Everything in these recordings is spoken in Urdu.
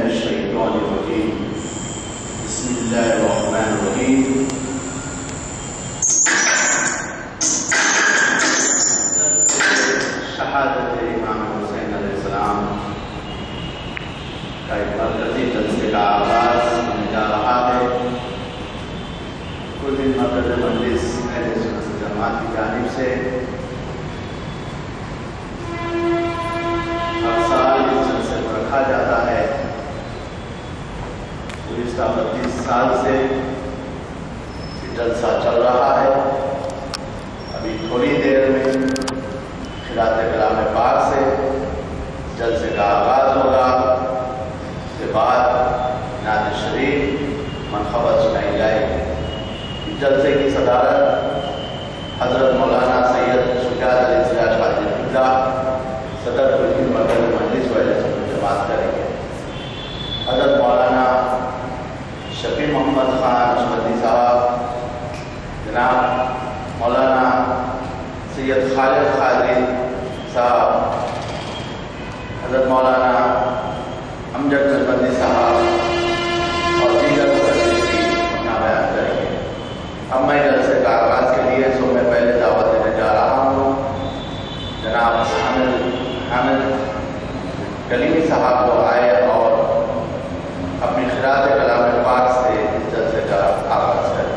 الشيطان الرجيم بسم الله الرحمن الرحيم شہادت امام حسین علیہ السلام کا ایک مرکزی جلسے کا آغاز ہونے جا رہا ہے۔ کل دن مرکز مجلس اہل سنت جماعت کی جانب سے ہر سال اس جلسے کو رکھا جاتا ہے۔ گزشتہ 32 سال سے یہ جلسہ چل رہا ہے۔ ابھی تھوڑی دیر میں خراج کلام پاک سے جلسے کا آغاز ہوگا۔ اس کے بعد نعت شریف منخبت سنائی جائے گی۔ جلسے کی صدارت حضرت مولانا سید شجاعت علی سراج قادری حفظہ صدر کل مرکز مجلس و اہل سنت جماعت کریں گے۔ حضرت مولانا شفیع محمد خان نقشبندی صاحب، جناب مولانا سید خالد قادری صاحب، حضرت مولانا امجد نقشبندی صاحب اور دیگر مقدسین اپنا بیان کریں گے۔ اب میں جلسے کا آغاز کے لیے میں پہلے دعوت دینے جا رہا ہوں جناب حامد کلیمی صاحب کو آئے اور اپنی خراج کلام پاک سے اس جلسے کا آغاز کریں۔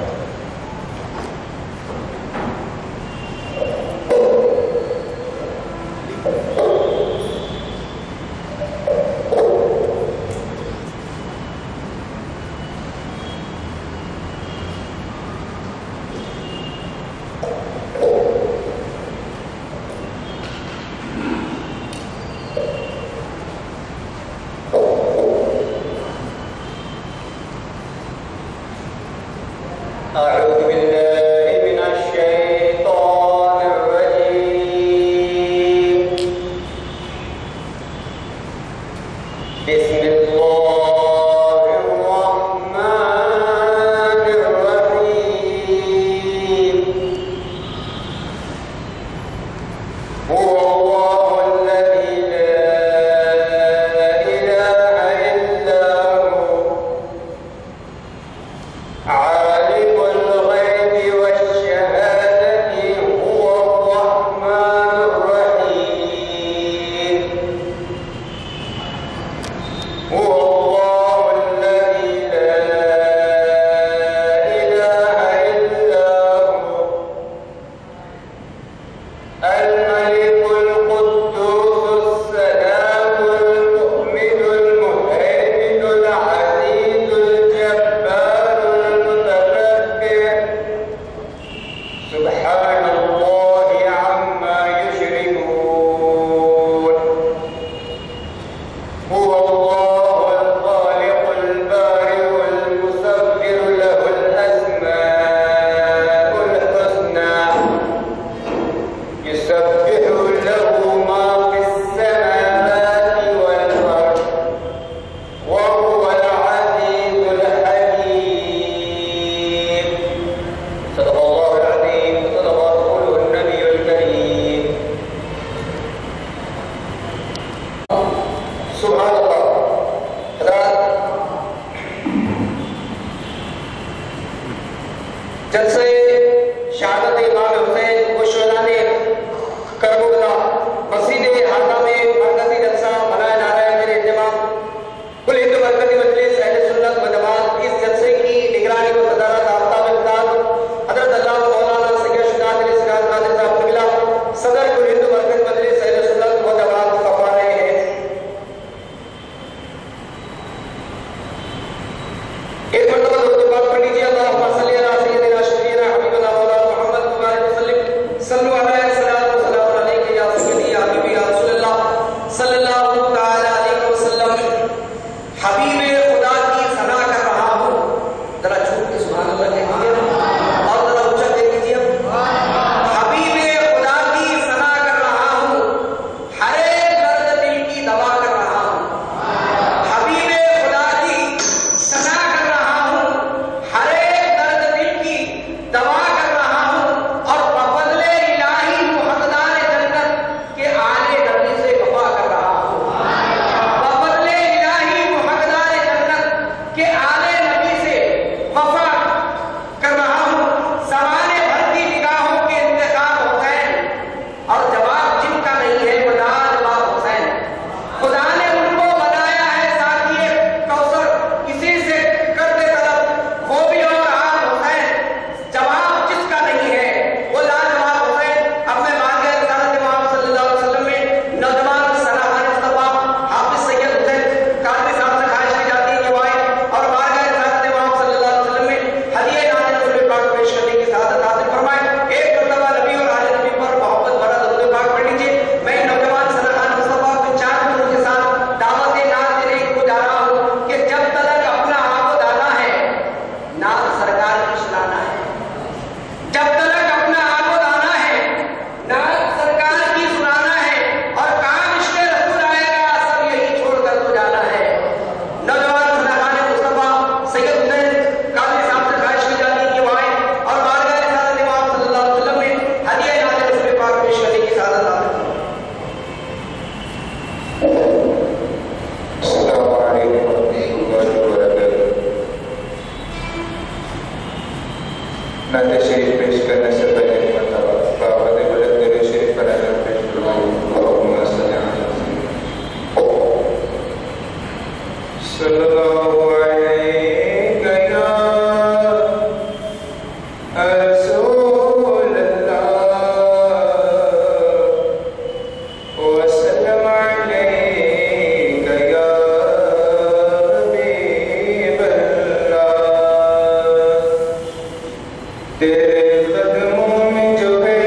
أعوذ بالله من الشيطان الرجيم بسم الله الرحمن الرحيم هو الله الذي لا إله إلا هو عالم الغيب والشهادة هو الرحمن الرحيم هو الله الذي لا إله إلا هو الملك القدوس السلام المؤمن المهيمن العزيز الجبار المتكبر سبحان الله عما يشركون هو الله الخالق البارئ المصور له الأسماء الحسنى يسبح له ما في السماوات والأرض وهو العزيز الحكيم صدق الله العظيم صدق شریف پیش کرنے سے پہلے ایک مرتبہ باوجود بلند درود شریف پر نظر پیش فرمائیں. اللہم صلی صلی اللہ علیہ رسول اللہ وسلم علیک یا حبیب اللہ. تیرے قدموں میں جو ہے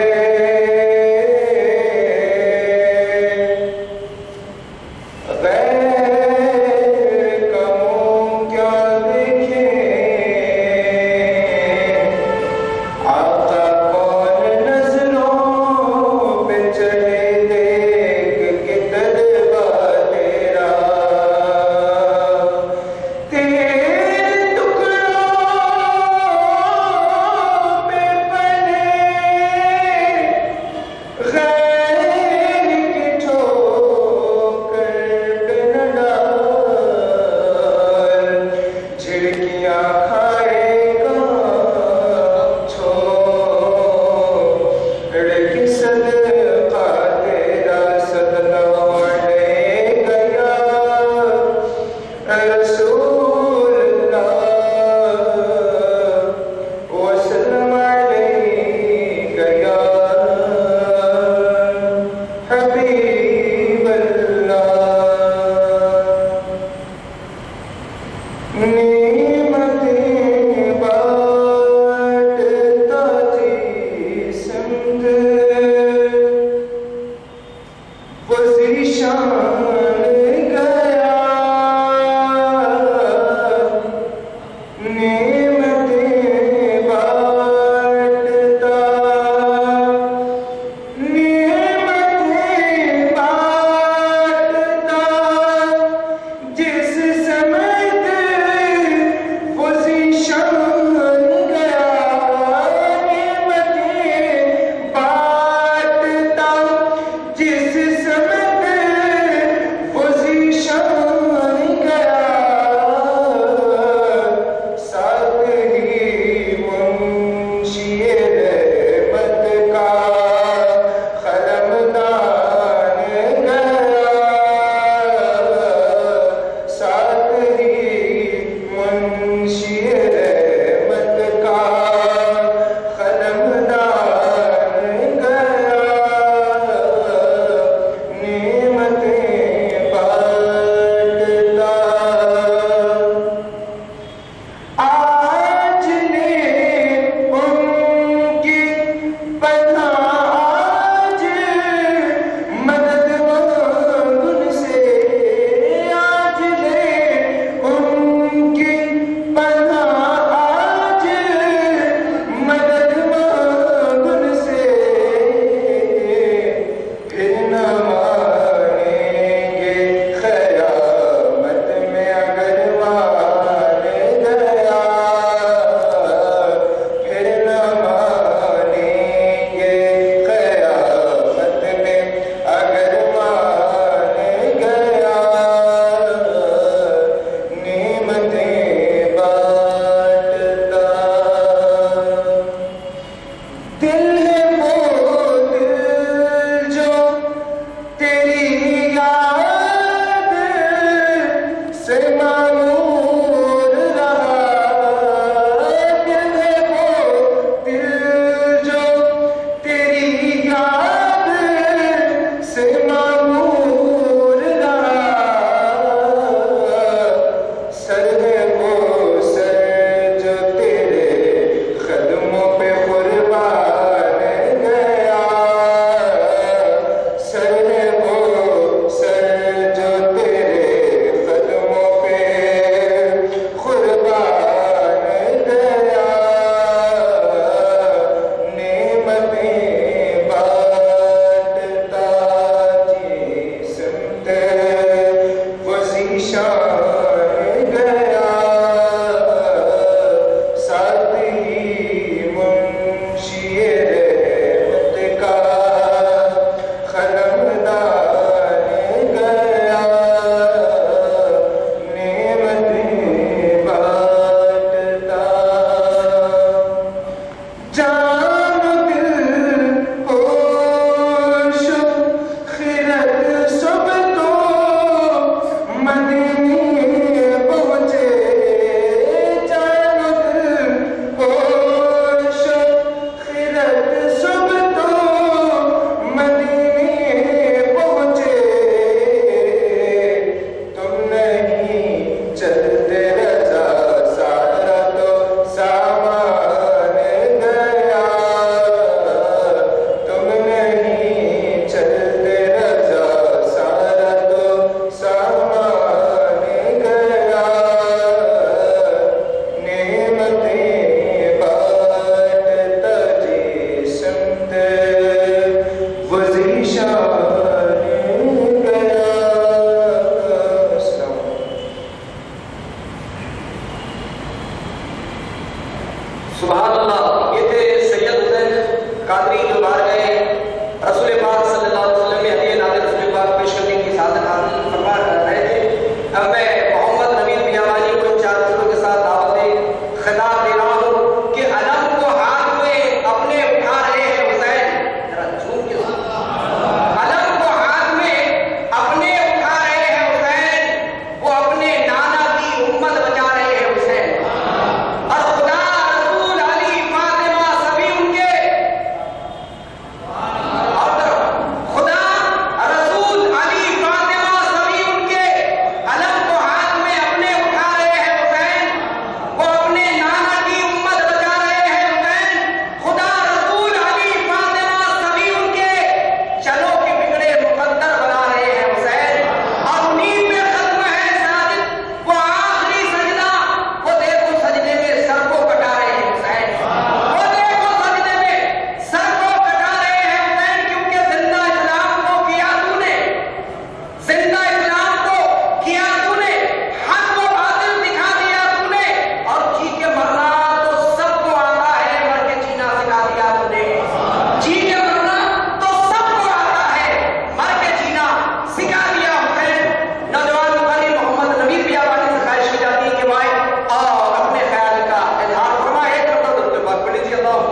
قادری جو باہر گئے رسول پاک صلی اللہ علیہ وسلم میں ہدیہ نادر رسول پاک پیش کرنے کی سعادت حاصل فرما رہے تھے. اب میں محمد نوید بیابانی کو ان 4 رسولوں کے ساتھ دعوت خطاب دے رہا ہوں کہ علم کو ہاتھ میں اپنے اٹھا رہے ہیں حسین. ذرا جھوم کے علم کو ہاتھ میں اپنے اٹھا رہے ہیں حسین، وہ اپنے نانا کی امت بچا رہے ہیں حسین. اور خدا رسول علی فاطمہ سبھی ان کے خدا رسول علی فاطمہ سبھی ان کے علم کو ہاتھ میں اپنے اٹھا رہے ہیں حسین، وہ اپنے نانا کی امت بچا رہے ہیں حسین. خدا رسول علی فاطمہ سبھی ان کے چلو کے بگڑے مقدر بنا رہے ہیں حسین. اور نیند میں ختم ہے ساجد، وہ آخری سجدہ، وہ دیکھو سجدے میں سر کو کٹا رہے ہیں حسین. وہ دیکھو سجدے میں سر کو کٹا رہے ہیں حسین، کیونکہ زندہ اسلام کو کیا تو نے، زندہ اسلام کو کیا تو نے، حق و باطل دکھا دیا تو نے. اور جی کے مرنا تو سب کو آتا ہے، مر کے جینا سکھا دیا تو نے. جی کے مرنا تو سب کو آتا ہے، مر کے جینا سکھا دیا حسین. نوجوان مقرر محمد نوید بیابانی سے خواہش کی جاتی ہے کہ وہ آئے اور اپنے خیال کا اظہار فرمائے. ایک مرتبہ درود پاک پڑھ لیجیے. اللہم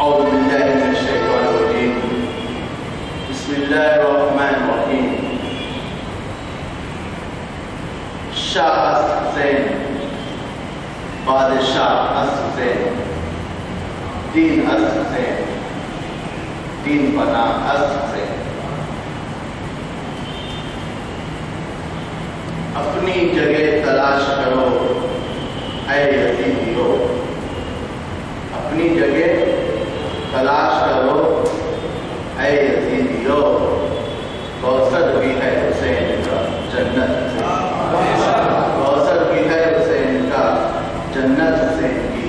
أعوذ بالله من الشيطان الرجيم. بسم الله الرحمن الرحيم. شاہ اسد حسین، بادشاہ اسد حسین، دین اسد حسین، دین بنا اسد حسین. اپنی جگہ تلاش کرو اے یزیدیو، اپنی جگہ تلاش کرو اے یزیدیو. کوثر بھی ہے حسین کا جنت سے، کوثر بھی ہے حسین کا جنت حسین کی.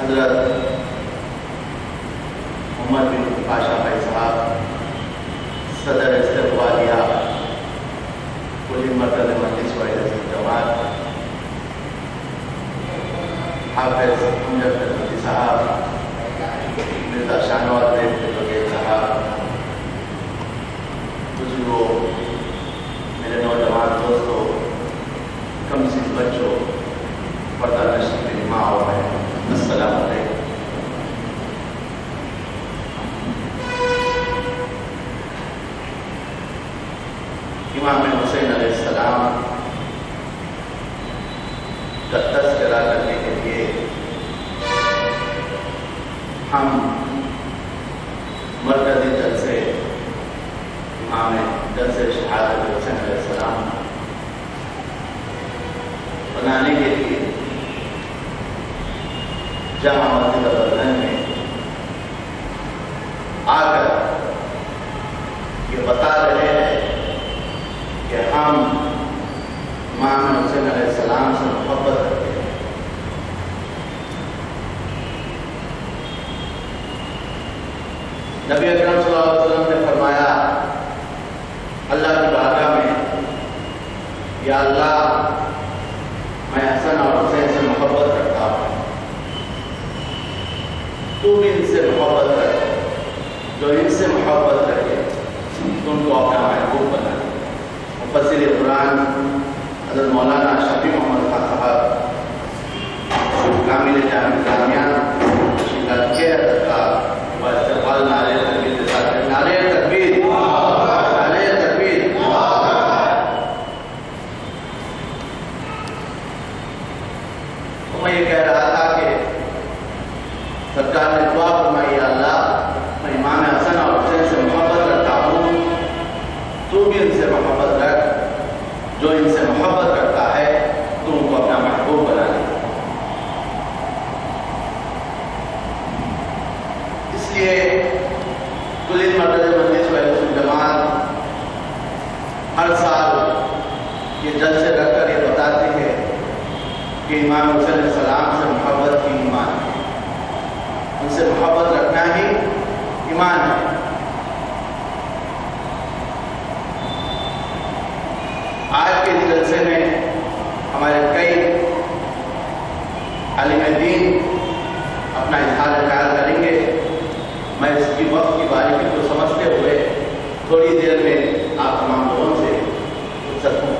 حضرت محمد بن پاشا بھائی صاحب صدر استقبالیہ کلی مرکز مجلس وحدت الجماعت، حافظ امجد فرقتی صاحب، مرزا شاہنواز دیو بغیر صاحب، بزرگوں، میرے نوجوان دوستوں، کمسیز بچوں، پردہ نشین میری ماں اور بہن، السلام علیکم. امام حسین علیہ السلام کا تذکرہ کرنے کے لیے ہم مرکزی جلسے امام جلسے شہادت حسین علیہ السلام بنانے کے لیے جامع مسجد ابوالحسن میں آ کر یہ بتا رہے ہیں کہ ہم امام حسین علیہ السلام سے محبت کرتے ہیں. نبی اکرم صلی اللہ علیہ وسلم نے فرمایا اللہ کی بارگاہ میں، یا اللہ میں حسن اور حسین سے محبت کرتا ہوں، تو بھی ان سے محبت کر، جو ان سے محبت کرے تم کو اپنا محبوب بنا. مفسر قرآن حضرت مولانا شفیع محمد خان صاحب کامل جامع اسلامیہ شکایت کے حضرت کا استقبال نعرے تکبیر کے ساتھ نعرے تکبیر، نعرے تکبیر. تو میں یہ کہہ رہا تھا کہ سرکار نے دعا فرمائی، اللہ میں امام حسن اور حسین سے محبت رکھتا ہوں، تو بھی ان سے محبت رکھ. جو ان سے محبت کرتا ہے کہ امام حسین علیہ السلام سے محبت ہی ایمان ہے، ان سے محبت رکھنا ہی ایمان ہے۔ آج کے جلسے میں ہمارے کئی عالم دین اپنا اظہار خیال کریں گے۔ میں اس کی وقت کی باریکی کو سمجھتے ہوئے تھوڑی دیر میں آپ تمام لوگوں سے پوچھ سکوں۔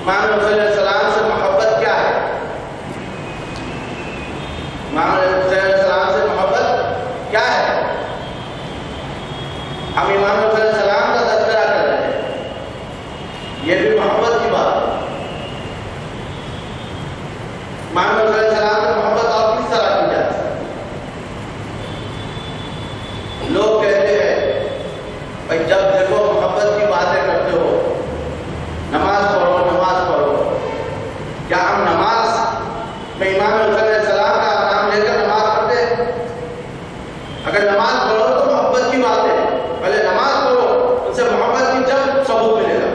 امام حسین علیہ السلام سے محبت کیا ہے؟ امام حسین علیہ السلام سے محبت کیا ہے؟ ہم امام حسین علیہ السلام کا تذکرہ کر رہے ہیں، یہ بھی محبت کی بات ہے۔ امام حسین علیہ السلام سے محبت اور کس طرح کی جاتی ہے؟ لوگ کہتے ہیں بھائی جب دیکھو محبت کی باتیں کرتے ہو، نماز پڑھو نماز پڑھو۔ کیا ہم نماز میں امام حسین علیہ السلام کا نام لے کر نماز پڑھتے ہیں؟ اگر نماز پڑھو تو محبت کی بات ہے، پہلے نماز پڑھو، ان سے محبت کی جب ثبوت ملے گا۔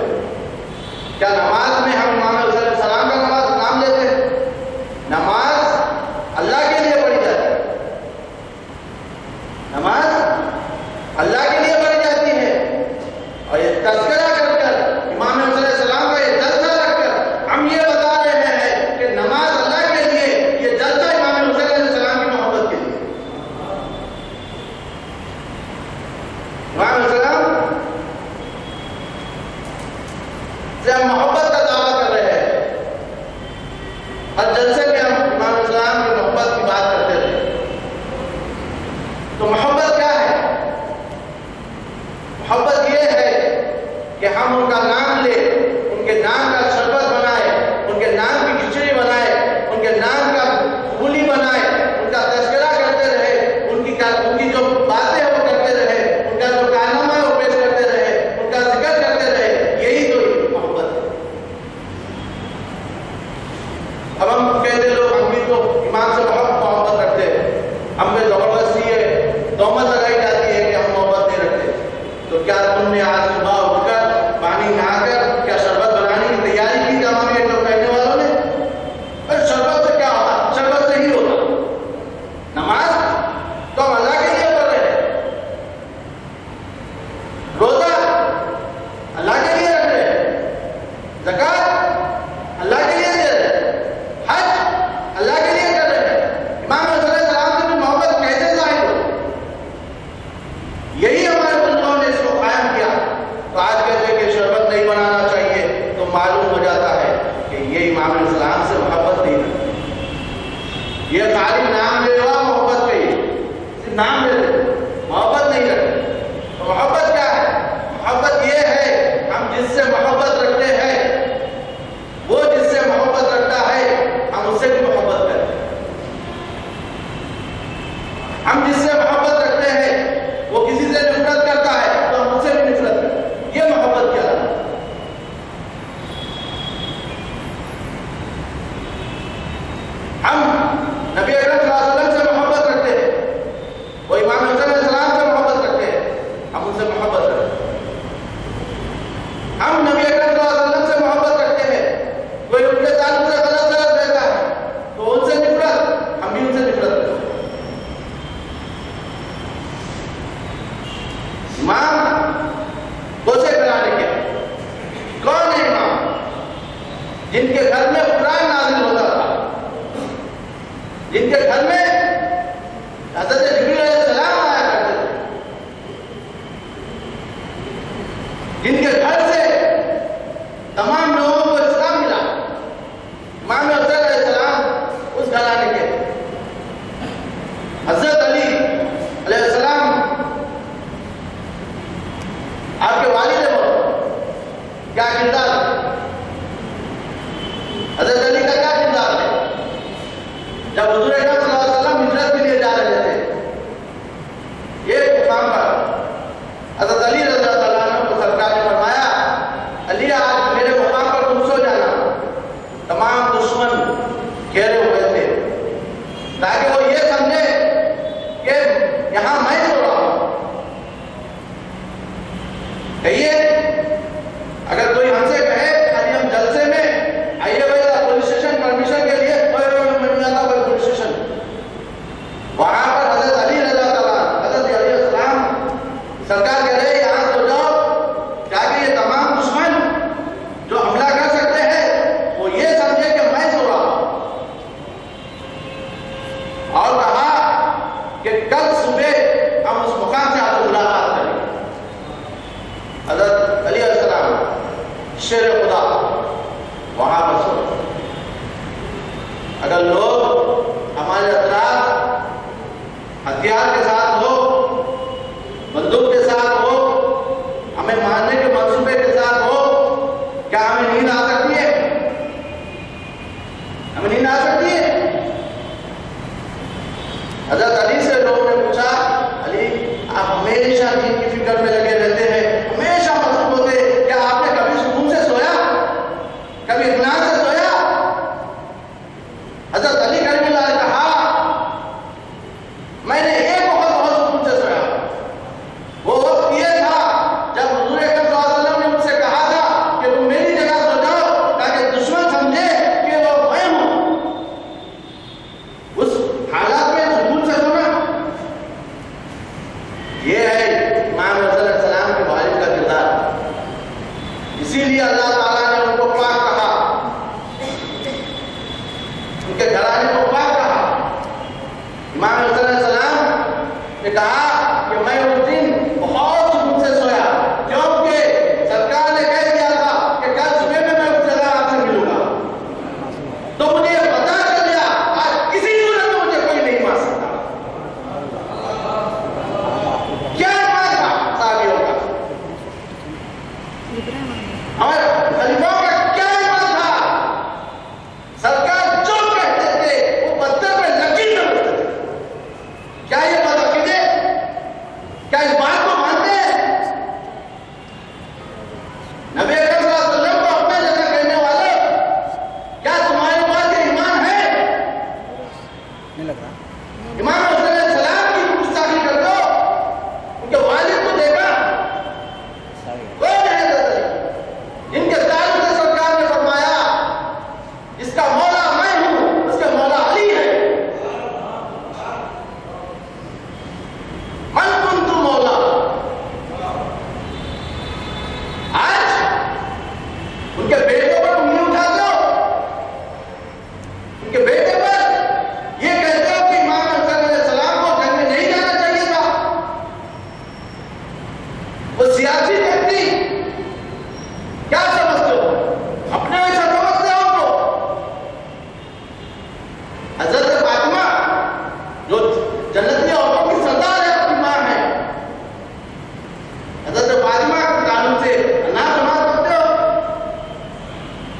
کیا نماز میں ہم امام حسین علیہ السلام کا نام لیتے ہیں؟ نماز اللہ کے لیے پڑھی جاتی ہے، نماز اللہ کے لیے پڑھی جاتی ہے، اور یہ تذکرہ کر کر امام حسین علیہ السلام کا یہ جلسہ رکھ کر ہم یہ بتا رہے ہیں کہ نماز اللہ کے لیے، یہ جلسہ امام حسین علیہ السلام کی محبت کے لیے۔ امام السلام سے ہم محبت کا دعویٰ کر رہے ہیں، ہر جلسے میں ہم امام السلام کی محبت کی بات کرتے رہے۔ تو محبت کیا ہے؟ محبت یہ ہے کہ ہم ان کا نام لیں، ان کے نام کا شربت بنائے، ان کے نام کی کھچڑی بنائے، ان کے نام کا پھولی بنائے، ان کا تذکرہ کرتے رہے، ان کی جو باتیں وہ کرتے رہے، ان کا جو کارنامہ ہے وہ پیش کرتے رہے، ان کا ذکر کرتے رہے، یہی تو محبت ہے۔ اب ہم کہتے لوگ ہم بھی تو ایمان سے محبت رکھتے ہیں، ہم پہ زبردستی ہے، تہمت لگائی جاتی ہے کہ ہم محبت نہیں رکھتے۔ تو کیا تم نے آج صبح اٹھ کر پانی نہا کر کیا شربت بنانے کی تیاری کی تھی ہمارے لوگ کہنے والوں نے؟ اور شربت سے کیا ہوتا؟ شربت سے ہی ہوتا۔ نماز تو ہم اللہ کے لیے پڑھ رہے ہیں، روزہ اللہ کے لیے رکھ رہے ہیں، زکات اللہ کے لیے دے رہے ہیں، حج اللہ کے لیے کر رہے ہیں۔ امام حسین علیہ السلام سے بھی محبت کیسے ظاہر ہو؟ یہی ہمارے بزرگوں نے اس کو قائم کیا۔ تو آج کہتے ہیں کہ شربت نہیں بنانا چاہیے، تو معلوم ہو جاتا ہے کہ یہ امام علیہ السلام سے محبت نہیں رکھتی، یہ خالی نام لے ہوا محبت پہ ہی، صرف نام لے لے، محبت نہیں رکھتی۔ تو محبت کیا ہے؟ محبت یہ ہے ہم جس سے محبت رکھتے ہیں، وہ جس سے محبت رکھتا ہے ہم اس سے بھی محبت کریں۔ ہم جس سے محبت رکھتے ہیں وہ کسی سے نفرت کرتا ہے تو ہم اس سے بھی نفرت کریں، یہ محبت کیا ہے؟ ہم نبی اکرم صلی اللہ علیہ وسلم سے محبت رکھتے ہیں، وہ امام حسین علیہ السلام سے محبت رکھتے ہیں، ہم ان سے محبت کریں۔ ہم نبی اکرم صلی اللہ علیہ وسلم سے محبت رکھتے ہیں، کوئی ان کے تعلق سے غلط غلط رہتا ہے تو ان سے نفرت، ہم بھی ان سے نفرت کرتے ہیں۔ امام کوسے کرانے کے کون ہے امام؟ جن کے گھر میں قرآن نازل ہوتا تھا، جن کے گھر میں حضرت جبریل علیہ السلام آیا کرتے تھے، جن کے گھر سے تمام لوگوں کو اسلام ملا۔ امام حسین علیہ السلام اس گھرانے کے۔ حضرت علی علیہ السلام آپ کے والد کیا کردار ہے؟ حضرت علی کا کیا کردار ہے؟ جب حضور اکرم صلی اللہ علیہ وسلم ہجرت کے لیے جا رہے تھے، یہ مقام پر حضرت علی رضی اللہ عنہ کو سرکار نے فرمایا، علی آج میرے مقام پر تم سو جانا۔ تمام دشمن گھیرے ہوئے تھے تاکہ وہ یہ سمجھے کہ یہاں میں سو رہا ہوں۔ کہیے اگر کوئی ہم سے کہے علیہ السلام شیر خدا وہاں پر سو. اگر لوگ ہمارے اطراف ہتھیار کے ساتھ ہو، بندوق کے ساتھ ہو، ہمیں مارنے کے منصوبے کے ساتھ ہو، کیا ہمیں نیند آ سکتی ہے؟ ہمیں نیند آ سکتی ہے؟ حضرت علی سے لوگوں نے پوچھا، علی آپ ہمیشہ دین کی فکر میں لگے رہتے ہیں، ہمیشہ مصروف ہوتے ہیں، کیا آپ نے کبھی سکون سے سویا؟ کبھی اطمینان سے سویا؟ حضرت علی کریم اللہ نے کہا، میں نے ایک وقت بہت سکون سے سویا. وہ وقت یہ تھا جب حضور اکرم صلی اللہ علیہ وسلم نے مجھ سے کہا تھا کہ تم میری جگہ سو جاؤ تاکہ دشمن سمجھے کہ وہ میں ہوں. اس حالات میں سکون سے سونا، یہ ہے امام حسن علیہ السلام کے والد کا کردار. اسی لیے اللہ تعالیٰ نے ان کو پاک کہا، ان کے گھرانے کو پاک کہا. امام حسن علیہ السلام نے کہا کہ میں اس دن بہت سکون سے سویا کیونکہ سرکار نے کہہ دیا تھا کہ کل صبح میں اس جگہ آپ سے ملوں گا. تو مجھے یہ پتا چل گیا آج کسی صورت میں مجھے کوئی نہیں مار سکتا. کیا ایمان تھا صحابیوں کا، ہمارے خلیفوں کا کیا ایمان تھا؟ سرکار جو کہتے تھے وہ پتھر پہ لکیر میں اٹھتے تھے. کیا یہ بات عقیدے؟ کیا اس بات کو مانتے ہیں؟ نبی اکرم صلی اللہ علیہ وسلم کو اپنے جگہ کہنے والے، کیا تمہارے پاس یہ ایمان ہے؟ امام حسن علیہ السلام کی گستاخی کر دو، ان کے والد کو دیکھا کون ہے جن کے تعلق سے سرکار نے فرمایا جس کا مولا میں ہوں اس کا مولا علی ہے. من کنت مولا. آج ان کے بیٹے پر انگلی اٹھاتے ہو، ان کے بیٹے پر یہ کہتے ہو کہ امام حسن علیہ السلام کو جنگ میں نہیں جانا چاہیے تھا. وہ سیاسی ویکتی کیا سمجھتے ہو؟ اپنے ویسا سمجھتے ہو تو حضرت فاطمہ جو جنتی عورتوں کی سردار ہے، اپنی ماں ہے، حضرت فاطمہ کے تعلق سے ناسماج کرتے ہو.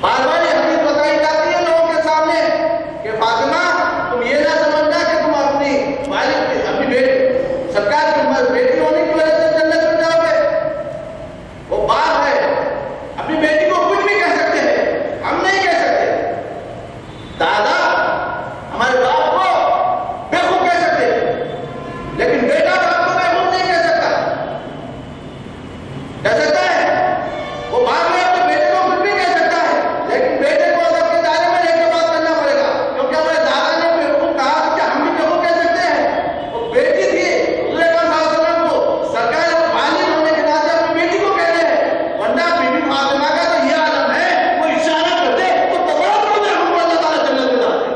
بار بار یہ حدیث بتائی جاتی ہے لوگوں کے سامنے کہ فاطمہ تم یہ نہ سمجھنا کہ تم اپنی والد اپنی بیٹی سرکار کی بیٹی ہونے کی وجہ سے جنت میں جاؤ گے. وہ بات ہے، اپنی بیٹی کو کچھ بھی کہہ سکتے ہیں، ہم نہیں کہہ سکتے. دادا ہمارے باپ کو بیوقوف کہہ سکتے لیکن بیٹا باپ کو بیوقوف نہیں کہہ سکتا. کہہ سکتا ہے وہ باپ میں اپنے بیٹے کو کچھ بھی کہہ سکتا ہے لیکن بیٹے کو ادب کے دائرے میں لے کے بات کرنا پڑے گا کیونکہ ہمارے دادا نے بیوقوف کہا کہ ہم بھی بیوقوف کہہ سکتے ہیں. وہ بیٹی تھی، حضور اکرم صلی اللہ علیہ وسلم کو سرکار والد ہونے کے ناطے اپنی بیٹی کو کہہ رہے ہیں، ورنہ بی بی فاطمہ کا تو یہ عالم ہے وہ اشارہ کرتے تو تمام کو ہم کو اللہ تعالیٰ جنت میں ڈالتے.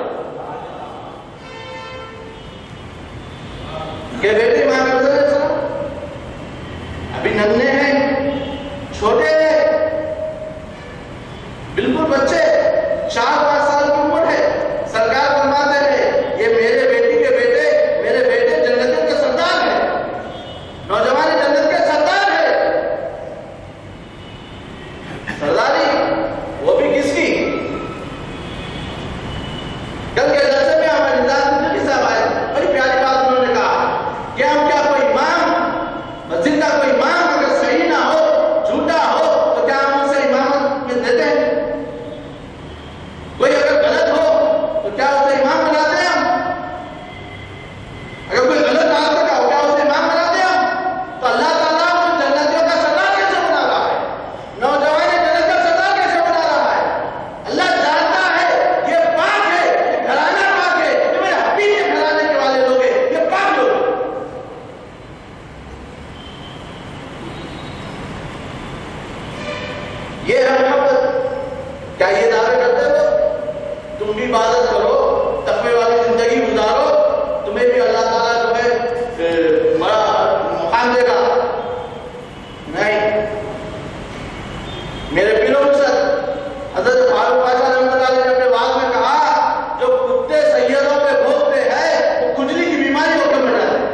کہ بیٹے امام حسن علیہ السلام ابھی ننھے ہیں، چھوٹے ہیں، بالکل بچے، 4-5 سال کی عمر ہے. سرکار فرماتے ہیں یہ میرے بیٹی کے بیٹے، میرے بیٹے جنتوں کے سردار ہیں، نوجوان جنت کے سردار ہیں. سرداری وہ بھی کس کی؟ کل کے جلسے میں ہمارے نظام زندگی صاحب آئے، بڑی پیاری بات انہوں نے کہا کہ ہم کیا کوئی امام، مسجد کا کوئی امام اگر صحیح نہ ہو، جھوٹا ہو تو کیا ہم اسے امامت میں دیتے ہیں؟ کوئی اگر غلط ہو تو کیا اسے امام بناتے ہیں ہم؟ اگر کوئی غلط راستے کا ہو کیا اسے امام بناتے ہیں ہم؟ تو اللہ تعالیٰ کو جنتیوں کا سردار کیسے بنا رہا ہے؟ نوجوان جنت کا سردار کیسے بنا رہا ہے؟ اللہ جانتا ہے یہ پاک ہے، یہ گھرانہ پاک ہے، یہ میرے حبیب کے گھرانے کے والے لوگ ہیں، یہ پاک لوگ ہیں. یہ ہے محبت. کیا یہ دعوے کرتے ہو تم بھی عبادت کرو، تقوی والی زندگی گزارو، تمہیں بھی اللہ تعالیٰ جو ہے بڑا مقام دے گا؟ نہیں. میرے پیروں میں سے حضرت فاروق پاشا رحمۃ اللہ علیہ نے اپنے بات میں کہا جو کتے سیدوں پہ بھونکتے ہیں وہ کھجلی کی بیماری ہو کے مر جاتے ہیں.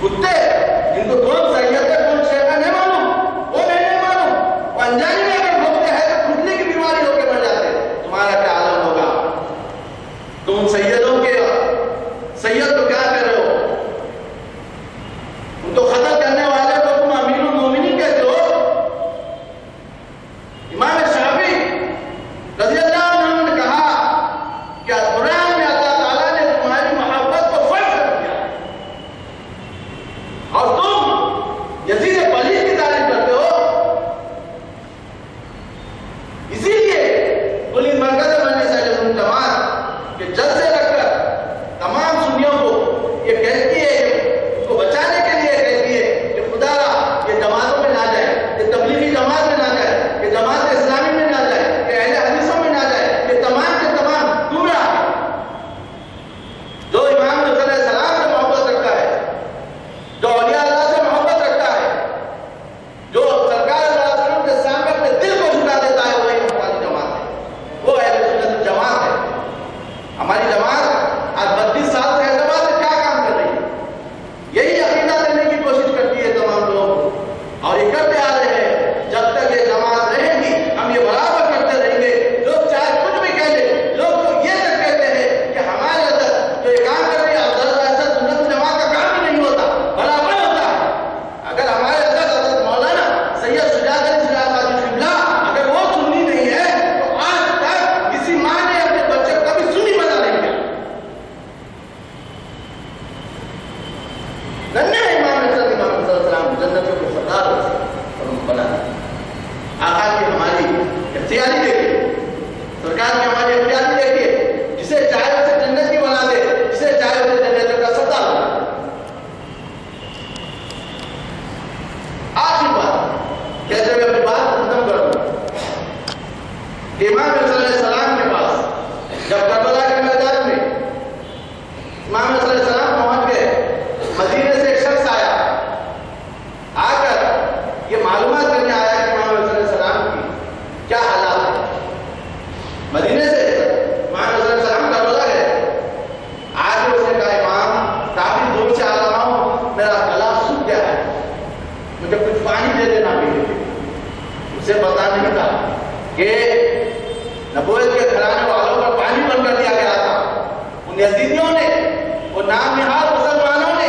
کتے جن کو کون سید ہے کون شیخ ہے نہیں معلوم، وہ نہیں معلوم، وہ انجانی میں اگر بھونکتے ہیں تو کھجلی کی بیماری ہو کے مر جاتے ہیں. تمہارا کیا عالم ہوگا؟ تم سیدوں کے سید تو کیا کر رہے ہو؟ ان کو قتل کرنے والے کو تم امیر المومنین کہتے ہو. امام شافعی رضی اللہ عنہ نے کہا کہ قرآن میں اللہ تعالیٰ نے تمہاری محبت کو فرض کر دیا اور تم یزید پلیس کی تعریف کرتے ہو. اسی لیے پولیس مرکز بننے سے جماعت کہ جلد سے رکھ کر تمام سنیوں کو یہ کہتی ہے، اس کو بچانے کے لیے کہتی ہے کہ خدا را یہ جماعتوں میں نہ جائے، یہ تبلیغی جماعت میں نہ جائے، یہ جماعت اسلامی میں نہ جائے، یہ اہل حدیثوں میں نہ جائے، یہ تمام کے تمام گمراہ ہیں. جو امام صلی اللہ علیہ وسلم سے محبت رکھتا ہے، جو اولیاء اللہ سے محبت رکھتا ہے، جو سرکار صلی اللہ علیہ وسلم کے سامنے اپنے دل کو جھکا دیتا ہے، وہی ہماری جماعت ہے، وہ اہل سنت جماعت ہے. ہماری جماعت آج 32 سال سے حیدرآباد سے کیا کام کر رہی ہے؟ یہی عقیدہ دینے کی کوشش کرتی ہے تمام لوگوں کو، اور یہ کرتے آ رہے ہیں. جب تک یہ جماعت رہے گی ہم یہ برابر کرتے رہیں گے. لوگ چاہے کچھ بھی کہہ لیں، لوگ تو یہ تک کہتے ہیں کہ ہمارے اندر جو یہ کام کر رہی ہے حضرت سنت جماعت کا کام ہی نہیں ہوتا، برابر ہوتا ہے. اگر ہمارے اندر حضرت مولانا سید سجاد علی سجاد قادری قبلہ اگر وہ سنی نہیں ہے تو آج تک کسی ماں نے اپنے بچے کو کبھی سنی بنا نہیں کیا. ننھے امام حسن امام صلی اللہ علیہ وسلم جنتوں کے سردار بنا. آقا کی ہماری اختیاری دیکھیے، سرکار کی ہماری اختیاری دیکھیے. جسے چاہے اسے جنت کی بنا دے، جسے چاہے اسے جنت کا سردار بنا دے. آخری بات کہتے ہوئے اپنی بات ختم کر دوں کہ امام صلی اللہ علیہ وسلم کے پاس جب کربلا کے میدان میں امام صلی اللہ علیہ وسلم پہنچ گئے، مدینے سے ایک شخص آیا، آ کر یہ معلومات کرنے آیا کہ امام صلی اللہ علیہ وسلم کی کیا حالات ہے. مدینے سے امام صلی اللہ علیہ وسلم کربلا گئے. آج اس نے کہا امام کافی دور سے آ رہا ہوں، میرا گلا سوکھ گیا ہے، مجھے کچھ پانی دے دینا پینے کے. اسے پتا نہیں تھا کہ نبوت کے گھرانے والوں پر پانی بند کر دیا گیا تھا. ان یزیدیوں نے، وہ نام نہاد مسلمانوں نے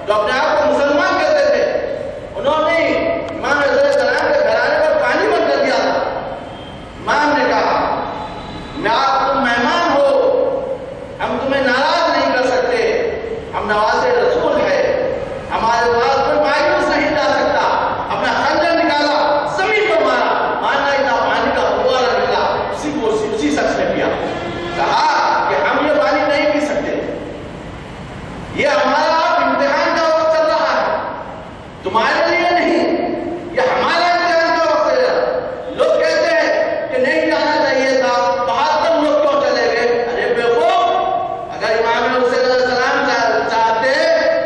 جو اپنے آپ کو مسلمان کہتے تھے، انہوں نے امام صلی اللہ علیہ وسلم کے گھرانے پر پانی بند کر دیا تھا. امام نے کہا آپ تم مہمان ہو، ہم تمہیں ناراض نہیں کر سکتے، ہم نواز رسول ہے، ہمارے پاس کوئی مایوس نہیں جا سکتا. اپنا خنجر نکالا، زمین پر مارا، مارنا ہی تھا، پانی کا فوارہ نکلا، اسی شخص نے کیا. کہا کہ ہم یہ پانی نہیں پی سکتے، یہ ہمارا امتحان کا وقت چل رہا ہے، تمہارے لیے نہیں، یہ ہمارا امتحان کا وقت چل رہا ہے. لوگ کہتے ہیں کہ نہیں جانا چاہیے تھا، 72 لوگ کیوں چلے گئے؟ ارے بیوقوف، اگر امام حسین علیہ السلام چاہتے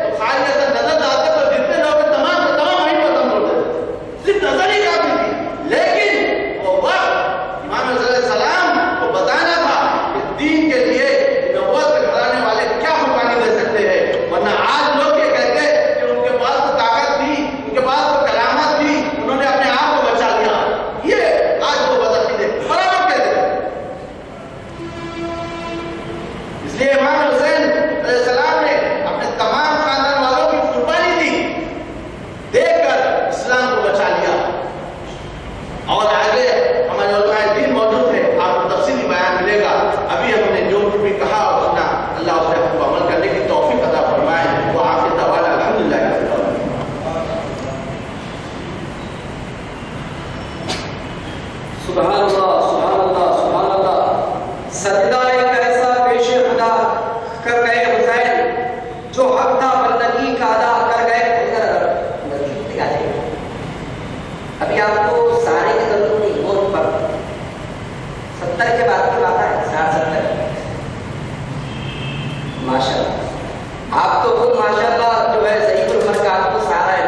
تو خالی ایسا نظر آتے تو جتنے لوگ تمام کے تمام وہیں ختم ہو جاتے، صرف نظر ہی کافی تھی. لیکن وہ وقت امام حسین علیہ السلام کو بتانا تھا کہ دین کے لیے نبوت کے گھرانے والے کیا قربانی دے سکتے ہیں. ورنہ آج لوگ یہ کہتے ہیں کہ ان کے پاس تو طاقت تھی، ان کے پاس تو کرامت تھی، انہوں نے اپنے آپ کو بچا لیا. یہ آج وہ بدعقیدے برابر کہتے ہیں. اس لیے امام حسین علیہ السلام نے اپنے تمام خاندان والوں کی قربانی دی، دیکھ کر اسلام کو بچا لیا. اور آگے ہمارے علماء دین موجود ہیں، آپ کو تفصیلی بیان ملے گا. ابھی ہم نے جو بھی کہا اور سنا، اللہ اس پہ ہم کو عمل کرنے کی توفیق عطا فرمائے. وہ آخر دعوانا الحمدللہ رب العالمین. سبحان اللہ، سبحان اللہ، سبحان اللہ. سجدہ ایک ایسا پیش خدا کر گئے حسین جو حق تھا بندگی کا ادا کر گئے. نزدیک آ جائیے، ابھی آپ کو سارے کی ضرورت نہیں، بہت پر 70 کے بعد کی بات ہے، 60-70. ماشاء اللہ آپ تو خود ماشاء اللہ جو ہے ضعیف العمر کا آپ کو سارا ہے.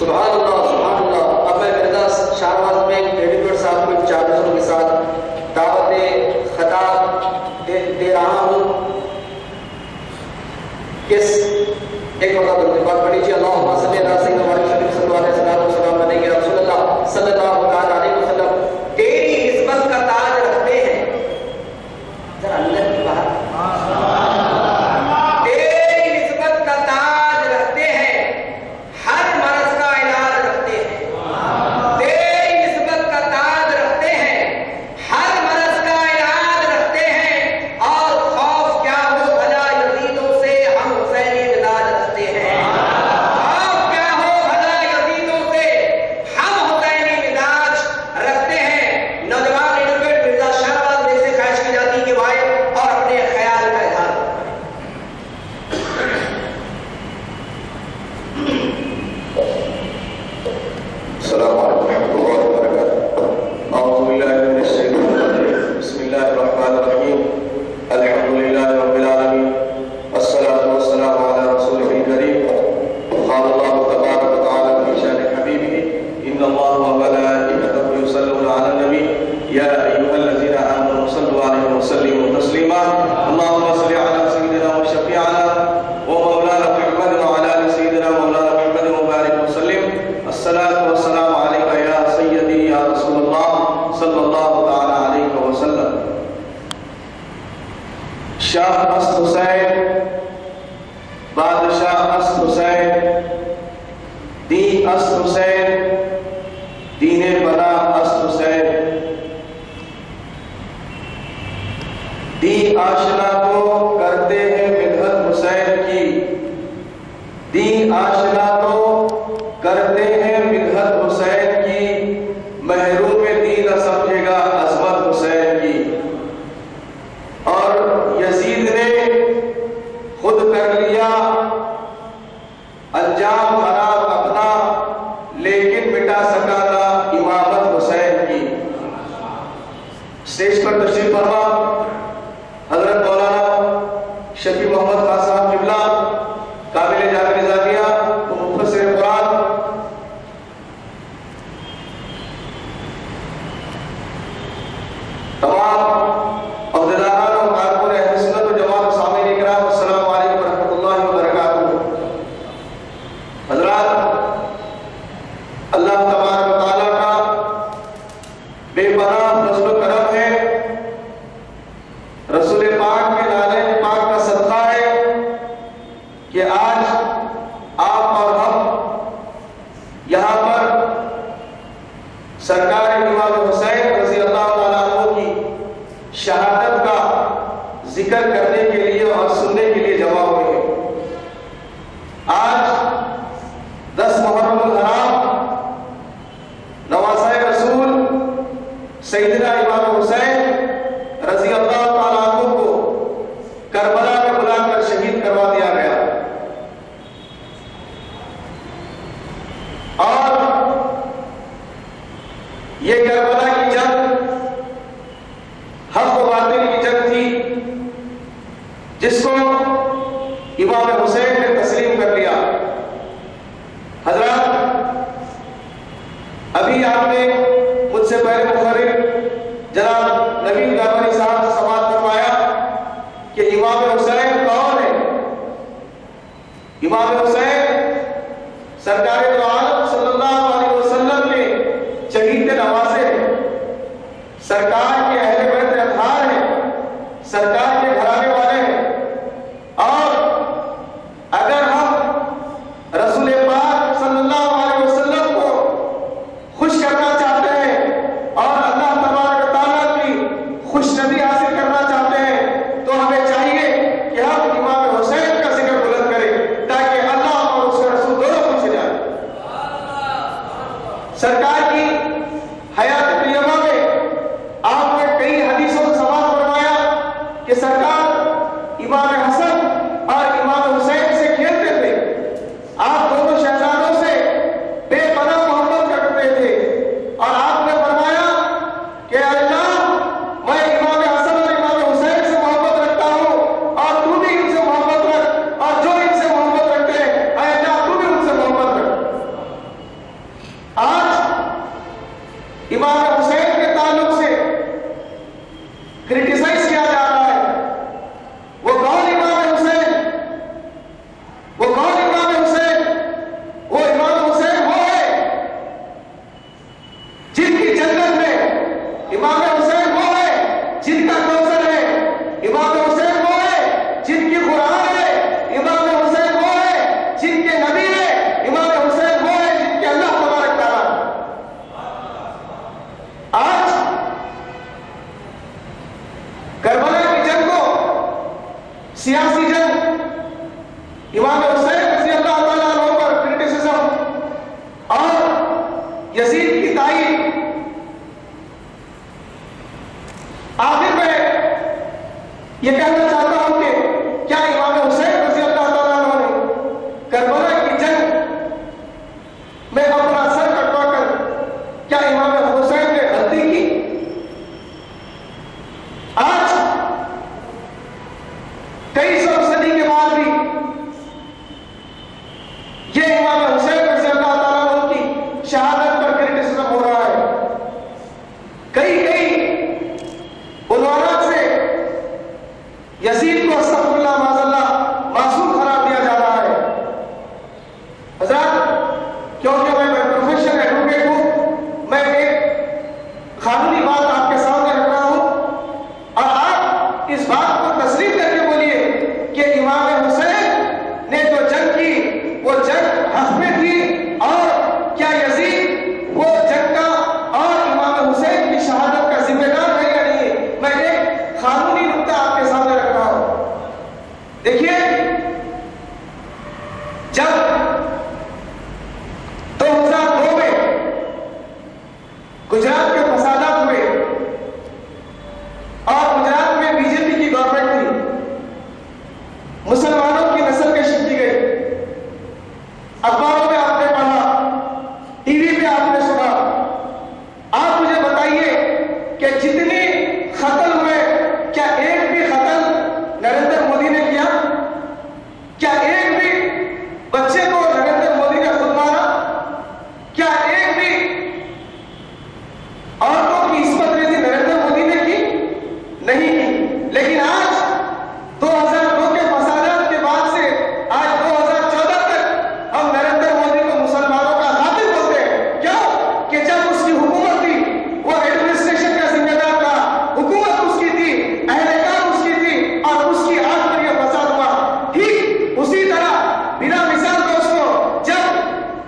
سبحان اللہ سبحان اللہ. اب میں مرداس شاہباز میں ایڈیٹور صاحب کو 4 نظروں کے ساتھ دعوت خطاب دے رہا ہوں. کس ایک وقت درود پاک پڑھی جی. اللہم صلی علی سیدنا محمد صلی اللہ علیہ وسلم علیہ رسول اللہ صلی اللہ علیہ وسلم. تیری نسبت کا تاج رکھتے ہیں. ذرا اللہ کی بات. تیری نسبت کا تاج رکھتے ہیں. ہر مرض کا علاج است حسین، دین بنا است حسین، دی آشنا تو کرتے ہیں مدحت حسین کی، دی آشنا تو کرتے ہیں مدحت حسین کی، محروم دین نہ سمجھے گا عظمت حسین کی۔ اور یزید نے خود کر لیا انجام خراب اپنا، لیکن مٹا سکا نہ امامت حسین کی۔ اسٹیج پر تشریف فرما حضرت مولانا شفیع محمد خان صاحب قبلہ، قابل جامع نظامیہ و مفسر قرآن۔ تمام عہدیداران اور کارکن اہل سنت و جماعت و سامعین کرام، السلام علیکم ورحمۃ اللہ وبرکاتہ۔ حضرات، اللہ تبارک و تعالیٰ کا بے پناہ فضل و کرم ہے، رسول پاک کے نالے پاک کا صدقہ ہے کہ آج آپ اور ہم یہاں پر سرکار امام حسین رضی اللہ تعالیٰ عنہ کی شہادت کا ذکر کرنے کے لیے اور سننے کے لیے جمع ہوئے ہیں۔ آج 10 محرم الحرام، نواسۂ رسول سیدنا امام حسین رضی اللہ تعالیٰ عنہ کو کربلا میں بلا کر شہید کروا دیا گیا، اور یہ کربلا کی جنگ حق و باطل کی جنگ تھی، جس کو امام حسین نے تسلیم کر لیا۔ حضرات، ابھی آپ نے مجھ سے پہلے مخرر جناب نوید گابری صاحب سے سوال کروایا کہ امام حسین کون ہے؟ امام حسین سرکار دو عالم صلی اللہ علیہ وسلم کے چہیتے نواسے ہیں، سرکار کے اہل بیت اطہار ہیں، سرکار کے گھرانے والے ہیں، اور اگر ہم رسول پاک صلی اللہ علیہ وسلم کو خوش کرنا چاہتے ہیں اور اللہ تبارک تعالیٰ کی خوش نبی حاصل کرنا چاہتے ہیں، تو ہمیں چاہیے کہ ہم امام حسین کا ذکر بلند کریں تاکہ اللہ اور اس کے رسول دونوں خوش ہو جائیں۔ سرکار کی حیات طیبہ میں آپ نے کئی حدیثوں سے سوال فرمایا کہ سرکار امام حسن اور امام حسین سے کھیلتے تھے، آپ دونوں شہزادوں سے بے پناہ محبت کرتے تھے، اور آپ نے فرمایا کہ اللہ، میں امام حسن اور امام حسین سے محبت رکھتا ہوں، اور تو بھی ان سے محبت رکھ، اور جو ان سے محبت رکھتے ہیں اے اللہ تو بھی ان سے محبت رکھ۔ آج امام حسین کے تعلق سے کرٹیسائز کیا جا رہا ہے، وہ کون امام حسین؟ وہ کون امام حسین؟ وہ امام حسین وہ ہے جن کی جنت میں، امام حسین وہ ہے جن کا کوثر ہے، امام حسین وہ ہے جن کی قرآن ہے، امام حسین وہ ہے جن کے نبی ہے، امام حسین وہ ہے جن کے اللہ تبارک تعالیٰ۔ آج کربلا کی جنگ کو سیاسی جنگ، امام حسین رضی اللہ تعالیٰ عنہ پر کرٹیسزم اور یزید کی تائید، آخر میں یہ کہنا چاہتا ہوں کہ کیا امام حسین رضی اللہ تعالیٰ عنہ نے کربلا کی جنگ میں اپنا سر کٹوا کر کیا امام حسین نے غلطی کی؟ آج کئی سو صدی کے بعد بھی یہ امام حسین رضی اللہ تعالیٰ عنہ کی شہادت پر کرٹیسزم ہو رہا ہے۔ کئی عنوانات سے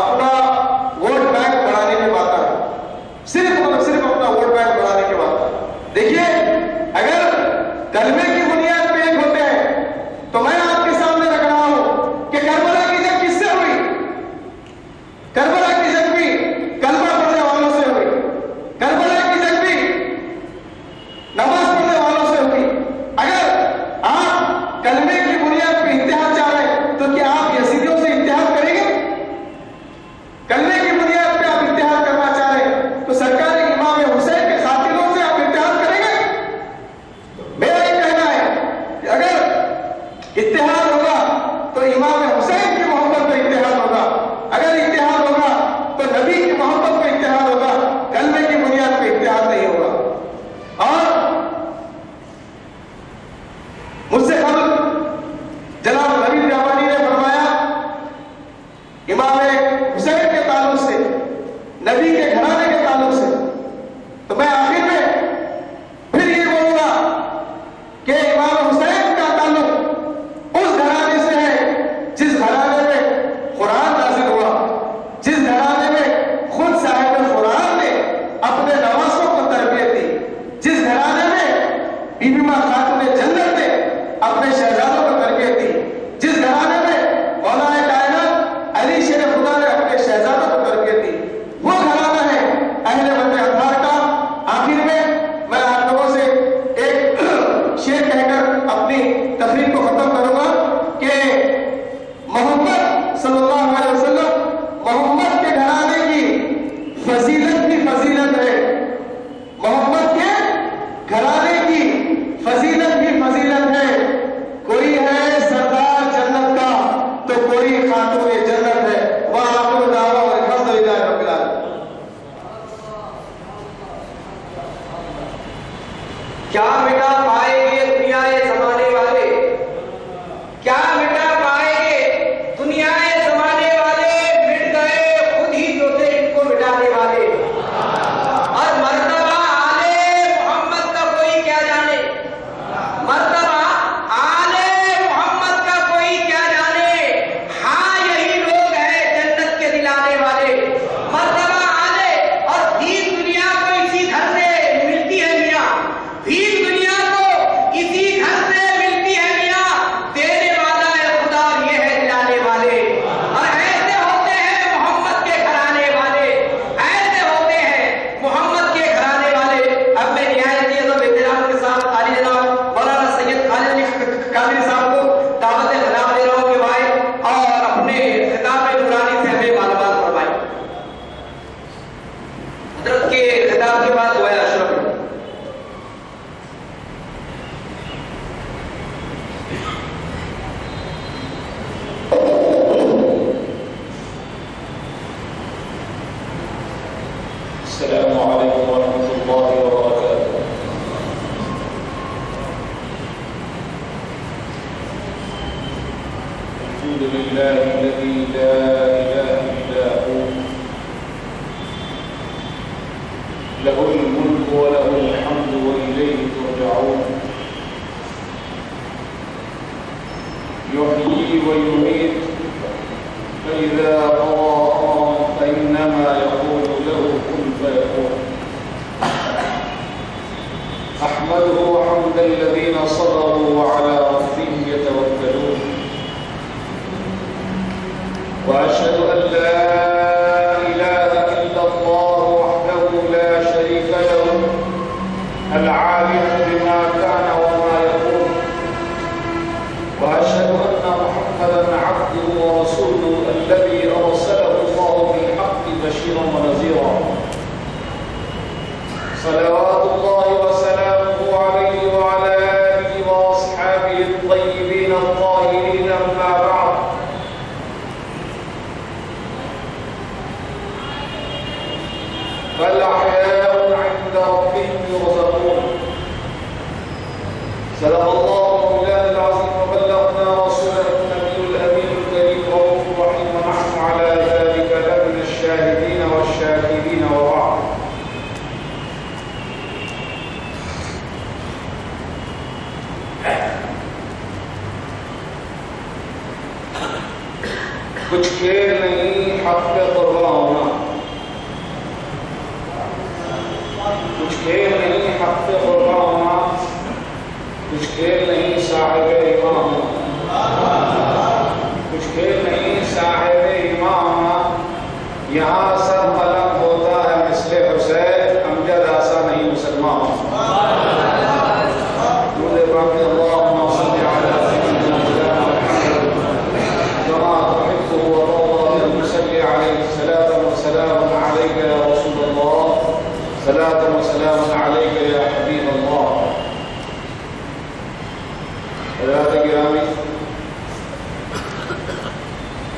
اپنا ووٹ بینک بڑھانے کی بات ہے، صرف اپنا ووٹ بینک بڑھانے کی بات ہے۔ دیکھیے اگر کلمے کی بنیاد پہ ایک ہوتے ہیں تو میں آپ کے سامنے رکھ رہا ہوں کہ کربلا کی جنگ کس سے ہوئی؟ کربلا کی جنگ بھی کلمہ پڑھنے والوں سے ہوئی، کربلا کی جنگ بھی نماز پڑھنے والوں سے ہوئی۔ اگر آپ کلمے کی بنیاد پہ اتحاد چاہ رہے ہیں تو کیا آپ یزیدیوں سے اتحاد کریں گے؟ کلمے کی بنیاد پہ آپ اتحاد کرنا چاہ رہے ہیں تو سرکار امام حسین کے قاتلوں سے آپ اتحاد کریں گے؟ میرا یہ کہنا ہے کہ اگر اتحاد ہوگا تو امام حسین کی محبت پہ اتحاد ہوگا، اگر اتحاد ہوگا تو نبی کی محبت پہ اتحاد ہوگا، کلمے کی بنیاد پہ اتحاد نہیں ہوگا۔ اور مجھ سے قبل جناب نبی جوانی نے فرمایا امام حسین کے تعلق سے، نبی کے گھرانے کے تعلق سے، تو میں آخر میں پھر یہ بولوں گا کہ امام حسین کا تعلق اس گھرانے سے ہے جس گھرانے میں قرآن نازل ہوا، جس گھرانے میں خود صاحب قرآن نے اپنے نواسوں کو تربیت دی، جس گھرانے میں بی بی ماں خاتون جنت نے اپنے شہزادوں کو تربیت دی، جس گھرانے میں مولا کائنات علی شیر خدا نے اپنے شہزادوں کو تربیت دی، وہ گھرانہ ہے اہل بیت اطہار کا۔ آخر میں آپ لوگوں سے ایک شعر کہہ کر اپنی تقریر کو ختم کروں گا کہ محمد صلی اللہ علیہ وسلم، محمد کے گھرانے کی فضیلت کی فضیلت ہے، محمد کے گھرانے کی فضیلت کی فضیلت ہے۔ کوئی ہے سردار جنت کا تو کوئی خاتون جنت ہے۔ وآخر دعوانا الحمدللہ رب العالمین۔ کیا مٹا پائیں گے دنیا زمانے والے، کیا مٹا پائیں گے دنیا زمانے والے، مٹ گئے خود ہی جو تھے ان کو مٹانے والے۔ اور مرتبہ آلے محمد کا کوئی کیا جانے، مرتبہ آلے محمد کا کوئی کیا جانے، ہاں یہی لوگ ہیں جنت کے دلانے والے۔ مرتبہ آلے اور دین دنیا کو اسی گھر سے ملتی ہے میاں، دین دنیا کو اسی گھر سے ملتی ہے میاں، دینے والا ہے خدا اور یہ ہے دلانے والے۔ اور ایسے ہوتے ہیں محمد کے گھرانے والے، ایسے ہوتے ہیں محمد کے گھرانے والے۔ اب میں نہایت عزت و احترام کے ساتھ عالی جناب مولانا سید خالد علی قادری صاحب کو دعوت خطاب دے رہا ہوں کہ وہ آئے اور اپنے خطاب نورانی سے ہمیں معلومات فرمائیں۔ حضرت کے خطاب کے بعد دعائے اشرف۔ السلام علیکم ورحمۃ اللہ وبرکاتہ۔ الحمد للہ الذی لا الہ الا هو له الملک وله الحمد وإلیہ ترجعون، یحیی ویمیت فإذا قضى أمرا فإنما يقول له كن فيكون۔ أحمده حمد الذين صبروا وعلى ربهم يتوكلون، وأشهد أن لا إله إلا الله وحده لا شريك له العالم بما كان وما يكون، وأشهد أن محمدا عبده ورسوله الذي أرسله الله بالحق بشيرا ونذيرا، صلوات الله وسلامه عليه وعلى آله وأصحابه الطيبين الطاهرين، أما بعد، بل أحياء عند ربهم يرزقون۔ صدق الله مولانا العظيم وبلغنا رسوله النبي الأمين الكريم رؤوف رحيم، ونحن على ذلك لمن الشاهدين والشاكرين، وبعد۔ کچھ کھیل نہیں حق پہ قربا ہونا، کچھ کھیل نہیں حق پہ قربا ہونا، کچھ کھیل نہیں صاحب ایمان ہونا، کچھ کھیل نہیں صاحب ایمان ہونا۔ یہاں سر قلم ہوتا ہے مثل حسین، امجد آسا نہیں مسلمان ہونا۔ اللہم صلی علی سیدنا محمد کما تحب وترضى، صلی علیہ الصلاة والسلام علیک یا رسول اللہ، صلاة وسلام علیک یا حبیب اللہ۔ حضرات گرامی،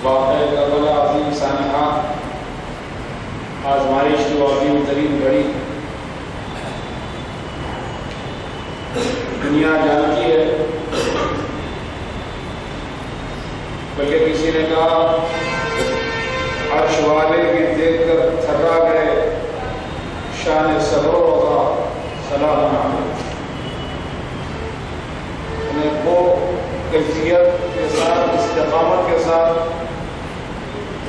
واقعہ کربلا عظیم سانحہ، آزمائش کی عظیم ترین گھڑی دنیا جانتی ہے، بلکہ کسی نے کہا عرش والے کے دیکھ کر تھرا گئے، شان صبر و رضا سلام علیکم۔ انہیں وہ کیفیت کے ساتھ، استقامت کے ساتھ،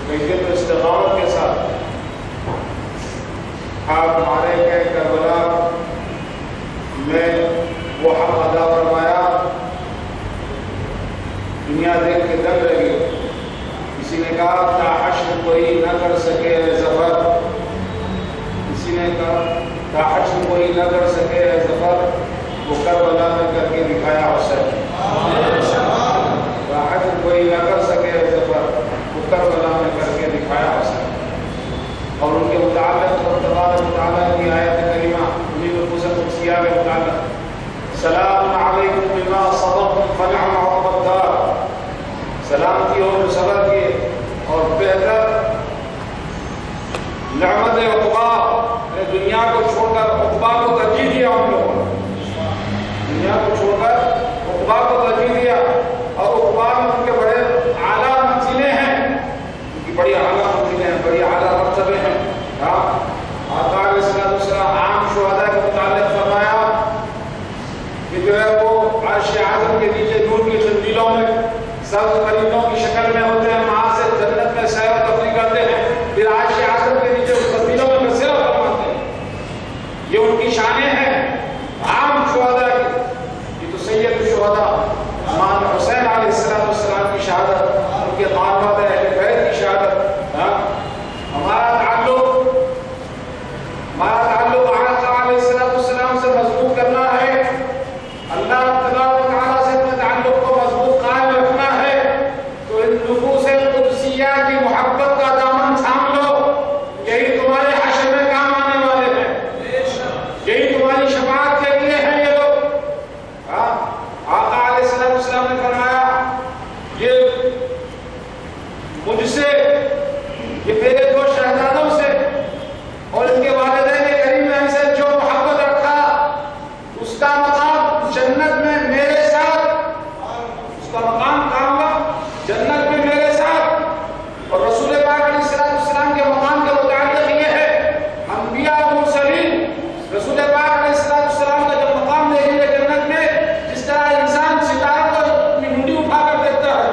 کیفیت و استقامت کے ساتھ آپ مارے گئے کربلا میں وہ حق ادا فرمایا، دنیا دیکھ کے دنگ رہ گئی۔ کسی نے کہا تا حشر کوئی نہ کر سکے ظفر، کسی نے کہا تا حشر کوئی نہ کر سکے ظفر، وہ کربلا میں کر کے دکھایا حسین۔ تا حشر کوئی نہ کر سکے ظفر، وہ کربلا میں کر کے دکھایا حسین۔ اور ان کے متعلق اور تبارک مطالعہ کی آیت کریمہ انہیں نفوس قدسیہ کے متعلق سلام علیکم بما صبرتم فنعم عقبى الدار، سلامتی ہو جو صبر کیے اور بہتر نعمت عقبہ، دنیا کو چھوڑ کر عقبہ کو ترجیح دیا ہم لوگوں نے، دنیا کو چھوڑ کر عقبہ کو ترجیح دیا، اور عقبہ میں ان کے بڑے اعلیٰ منزلیں ہیں، ان کی بڑی اعلیٰ منزلیں ہیں، بڑی اعلیٰ مرتبے ہیں۔ آقا علیہ السلام عام شہداء کے متعلق فرمایا کہ جو ہے وہ عرش اعظم کے نیچے نور کی قندیلوں میں سبز پرندوں کی شکل میں ہوتے ہیں، وہاں سے جنت میں سیر و تفریح کرتے ہیں، پھر عرش اعظم کے نیچے اس قندیلوں میں بسیرا فرماتے ہیں۔ یہ ان کی شانیں ہیں عام شہداء کی۔ یہ تو سید الشہداء امام حسین علیہ السلام کی شہادت، ان کے خاندان اہل بیت کی شہادت۔ ہمارا تعلق آقا علیہ السلام سے مضبوط کرنا ہے، اللہ تبارک و تعالیٰ سے اپنے تعلق کو مضبوط قائم رکھنا ہے، تو ان نفوس قدسیہ کی محبت کا دامن تھام لو، یہی تمہارے حشر میں کام آنے والے ہیں، یہی تمہاری شفاعت کے لیے ہیں یہ لوگ۔ آقا علیہ السلام نے فرمایا یہ مجھ سے، یہ میرے دو شہزادوں سے اور ان کے والدین کریم نے سے جو محبت رکھا، اس کا مقام جنت میں میرے ساتھ، اس کا مقام کاملہ جنت میں میرے ساتھ۔ اور رسول پاک علیہ السلام کے مقام کے متعلق یہ ہے، انبیاء و مرسلین رسول پاک علیہ السلام کا جو مقام دیکھیں گے جنت میں، جس طرح انسان ستاروں کو اپنی منڈی اٹھا کر دیکھتا ہے،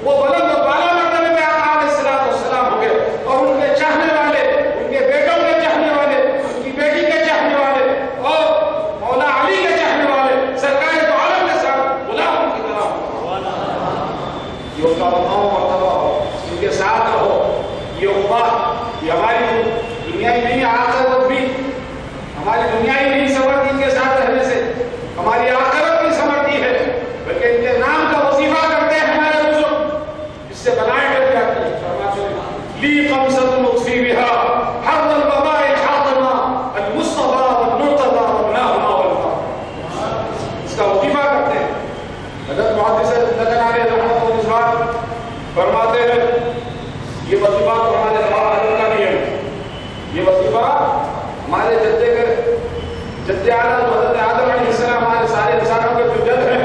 وہ بلند و بالا مرتبے میں آقا علیہ السلام ہو گئے، اور ان کے چاہنے والے، ان کے بیٹوں کے چاہنے والے، ان کی بیٹی کے چاہنے والے، اور مولا علی کے چاہنے والے، سرکار دو عالم کے ساتھ غلام کی طرح یہ ان کا مقام و مرتبہ ہو، ان کے ساتھ رہو۔ یہ عقبہ یہ ہماری دنیا ہی نہیں، آخرت بھی ہماری دنیا ہی نہیں سمجھتی ان کے ساتھ رہنے سے، ہماری آخرت بھی سمجھتی ہے، بلکہ ان کے نام کا وظیفہ کرتے ہیں ہمارے بزرگ، اس سے بلائیں ڈر جاتی ہے۔ لی قمصۃ نطفی بها حر الوباء الحاطمہ المصطفى والمرتضى وابناهما والفاطمہ، اس کا وظیفہ کرتے ہیں۔ حضرت محدث لدن علیہ رحمۃ اللہ فرماتے ہیں یہ وظیفہ تو ہمارے حضرت کا نہیں ہے، یہ وظیفہ ہمارے جد اعلیٰ جو حضرت آدم علیہ السلام، ہمارے سارے انسانوں کے جو جد ہیں،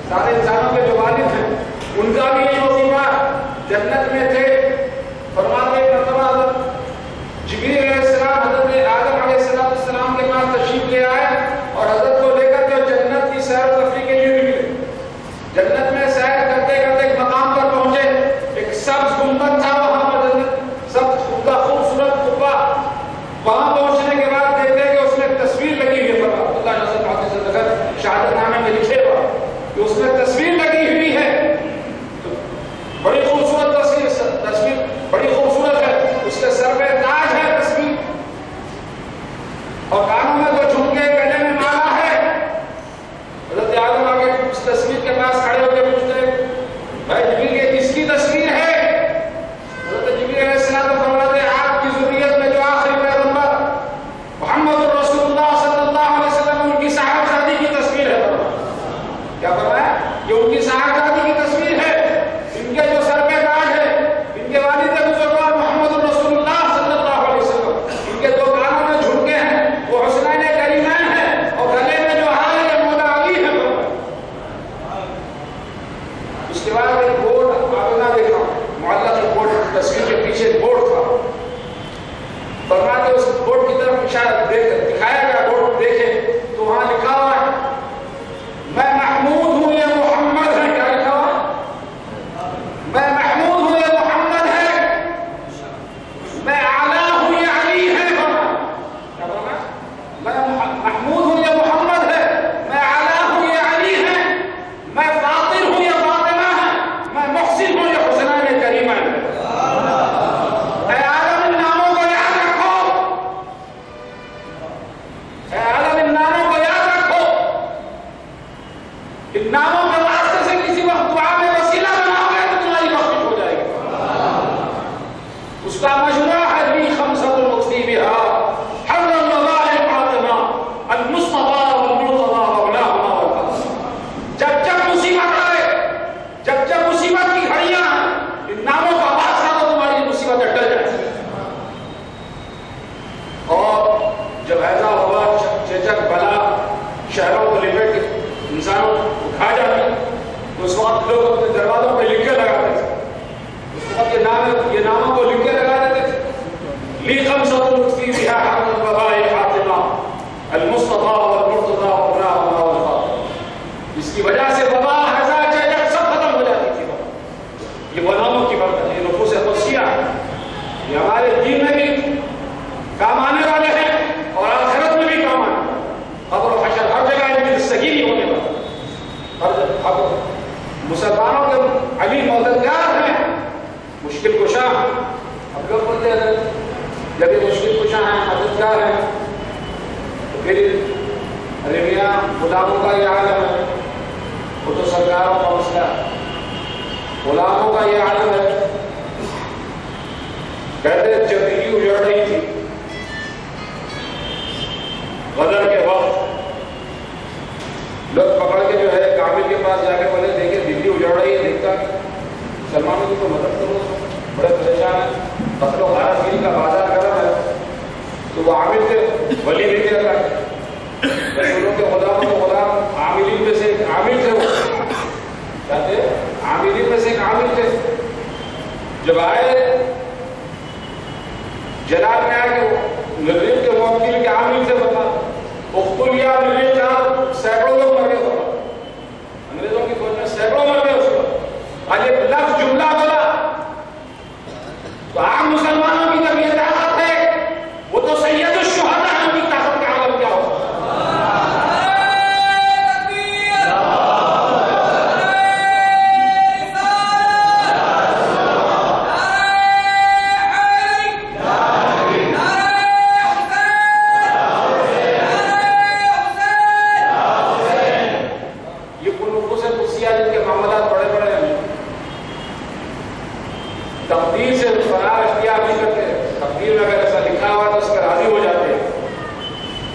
سارے انسانوں کے جو والد ہیں، ان کا بھی یہ وظیفہ جنت میں تھے۔ فرماتے ہیں مرتبہ حضرت جبریل علیہ السلام حضرت آدم علیہ السلام کے پاس تشریف لے آئے، اور حضرت کو لے کر جو جنت کی سیر و تفریح کے لیے نکلے۔ جنت میں سیر کرتے کرتے ایک مقام پر پہنچے، ایک سبز گنبد تھا، سر پہ تاج ہے تصویر، اور کانوں میں تو جھمکے، گلے میں مالا ہے. حضرت آدم آگے اس تصویر کے پاس کھڑے ہو کے پوچھتے ہیں بھائی جبریل یہ کس کی تصویر ہے؟ حضرت جبریل علیہ السلام فرماتے ہیں آپ کی ذریت میں جو آخری پیغمبر محمد رسول اللہ صلی اللہ علیہ وسلم ان کی صاحبزادی کی تصویر ہے. کیا فرمایا؟ یہ ان کی صاحبزادی کی تصویر ہے. ان کے جو سر پہ تاج ہے، ان کے والد بزرگوار محمد رسول اللہ صلی اللہ علیہ وسلم، ان کے دو کانوں میں جھمکے ہیں وہ حسنین کریمین ہیں، اور گلے میں جو ہار ہے یہ مولا علی ہے. اس کے بعد ایک بورڈ آپ نہ دیکھا معلق بورڈ، تصویر کے پیچھے بورڈ تھا. فرماتے اس بورڈ کی طرف اشارہ دکھایا گیا، بورڈ دیکھے تو وہاں لکھا ہوا ہے میں محمود ہوں یہ محمد ہے. کیا لکھا ہوا؟ میں محمود ہوں یہ محمد ہے، میں اعلیٰ ہوں یہ علی ہے. کیا فرمایا؟ میں محمود ہوں یہ محمد ہے، میں اعلیٰ ہوں یہ علی ہے، میں فاطر ہوں یہ فاطمہ ہے، میں محسن ہوں یہ حسنین کریمین ہے. اے عالم ان ناموں کو یاد رکھو، اے عالم ان ناموں کو یاد رکھو. ان ناموں کے واسطے سے کسی وقت دعا میں وسیلہ بناؤ گے تو تمہاری بخشش ہو جائے گی. اس کا مجموعہ ہے بھی خمسۃ المقصی بها حمد اللہ فاطمہ المصطفیٰ والمرتضیٰ وابناہما والفاطمہ. جب جب مصیبت آئے، جب جب مصیبت کی گھڑیاں ان ناموں کا واسطہ تو تمہاری مصیبت ٹل جائے. اور جب ایسا ہوا چچک بلا شہروں کو لپیٹ کے انسانوں کو کھا جاتی تو اس وقت لوگ اپنے دروازوں پہ لکھ کے لگاتے تھے. اس وقت یہ ناموں کو لکھ کے لگا دیتے تھے. لی خمسۃ المقصی بها حمد البقاء فاطمہ المصطفیٰ والمرتضیٰ وابناہما والفاطمہ. جس کی وجہ سے وبا ہزا چچک سب ختم ہو جاتی تھی. یہ وہ ناموں کی برکت ہے، نفوس قدسیہ ہے. یہ ہمارے دین میں بھی کام آنے والے ہیں اور آخرت میں بھی کام آنے والے. قبر و حشر ہر جگہ ان کی دستگیری ہونے والی. اب مسلمانوں کے علی مددگار ہیں، مشکل کشا. اب لوگ بولتے ہیں جب یہ مشکل کشا ہیں، مددگار ہیں، تو پھر ارے میاں غلاموں کا یہ عالم ہے. وہ تو سرکاروں کا مسئلہ ہے. غلاموں کا یہ عالم ہے. کہتے جب دلی اجڑ رہی تھی غدر کے وقت، لوگ پکڑ کے جو ہے کامل کے پاس جا کے بولے دیکھیں دلی اجڑ رہی ہے، دیکھتا سلمانوں کی تو مدد کرو، بڑے پریشان ہیں، قتل و غارت گیری کا بازار گرم ہے. تو وہ عامل تھے، ولی بھی کہتا ہے رسولوں کے غلاموں کے غلام عاملین میں سے ایک عامل تھے. وہ کہتے عاملین میں سے ایک عامل تھے. جب آئے جلال میں آئے کہ مغرب کے موکل کے عامل سے بتا اختلیا مغرب کا سینکڑوں لوگ مر گئے. انگریزوں کی فوج میں سینکڑوں مر گئے. اس کو آج ایک لفظ جملہ بولا تو عام مسلمانوں کی جب یہ طاقت ہے وہ تو سید الشہداء ہیں، ان کی طاقت کا عالم کیا ہو. تقدیر سے فرار اختیار نہیں کرتے. تقدیر میں اگر ایسا لکھا ہوا تو اس پر راضی ہو جاتے ہیں.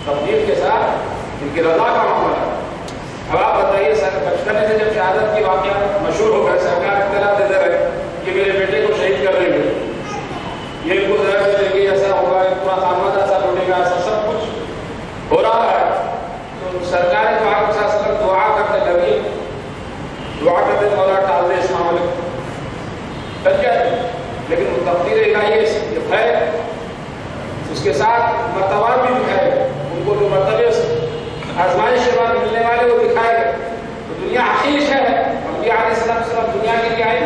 تقدیر کے ساتھ ان کی رضا کا معاملہ ہے. اب آپ بتائیے سر، بچپن سے جب شہادت کی واقعات مشہور ہو گئے، سرکار اطلاع دیتے رہے کہ میرے بیٹے کو شہید کر دیں گے، یہ ان کو ظاہر دے گی، ایسا ہوگا، پورا خاندان ایسا لوٹے گا، ایسا سب کچھ ہو رہا ہے. تو سرکار تو آپ کے ساتھ دعا کرتے لگی، دعا کرتے مولا ٹال دے اس معاملے کو. لیکن وہ تقدیر الہی ہے، اس کے ساتھ مرتبات بھی دکھائے گئے. ان کو جو مرتبے آزمائش کے بعد ملنے والے وہ دکھائے گئے. تو دنیا حقیق ہے. انبیاء علیہ السلام دنیا کے لیے آئے،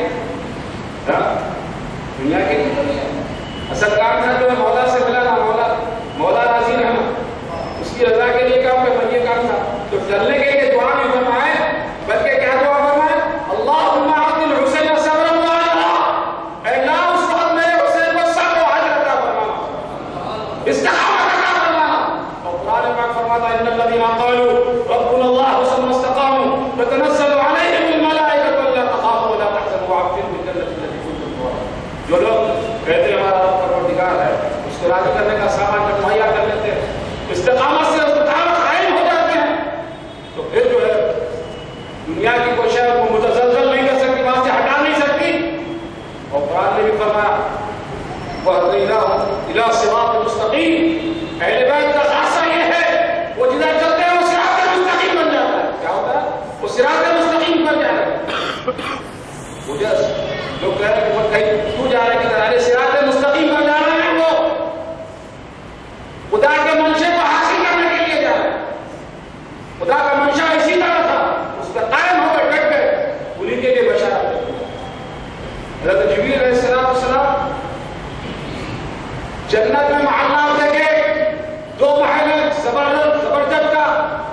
دنیا کے لیے تو نہیں ہے. اصل کام تھا جو ہے مولا سے ملانا، مولا راضی رہنا، اس کی رضا کے لیے کام کرنا، یہ کام تھا. تو ڈرنے کے لیے دعا نہیں فرمائے، بلکہ کیا دعا فرمائے؟ اللہم اعط الحسین صبرا وعجلا. اے اللہ اس وقت میرے حسین کو صبر و عجل عطا فرما. استقامت عطا فرمانا. اور قرآن پاک فرماتا ہے ان الذين قالوا ربنا الله ثم استقاموا تتنزل عليهم الملائكة الا تخافوا ولا تحزنوا وابشروا بالجنة التي كنتم توعدون. جو لوگ کہتے ہیں ہمارا رب پروردگار ہے, اس کو راضی کرنے کا سامان مہیا کر لیتے ہیں, استقامت سے استقامت قائم ہو جاتے ہیں, تو پھر جو ہے دنیا کی کوئی شے کو متزلزل نہیں کر سکتی, وہاں سے ہٹا نہیں سکتی. اور قرآن نے بھی فرمایا وَهَدَيْنَاهُمْ إِلَىٰ صِرَاطٍ مُسْتَقِيمٍ. اہل بیت کا خاصہ یہ ہے وہ جدھر چلتے ہیں وہ صراط مستقیم بن جاتا ہے. کیا ہوتا ہے؟ وہ صراط مستقیم بن جاتا ہے. مجھے لوگ کہہ رہے ہیں کہ کہیں تو جا رہے ہیں کہ ارے صراط مستقیم بن جا رہے ہیں, وہ خدا کے منشے کو حاصل کرنے کے لیے جا رہے ہیں. خدا کا منشا اسی طرح تھا, اس پہ قائم ہو کر ڈٹ گئے, انہیں کے لیے بشارت ہے. حضرت جبریل علیہ السلام جنت میں محلات دیکھے, 2 محل ہیں, زبرجد کا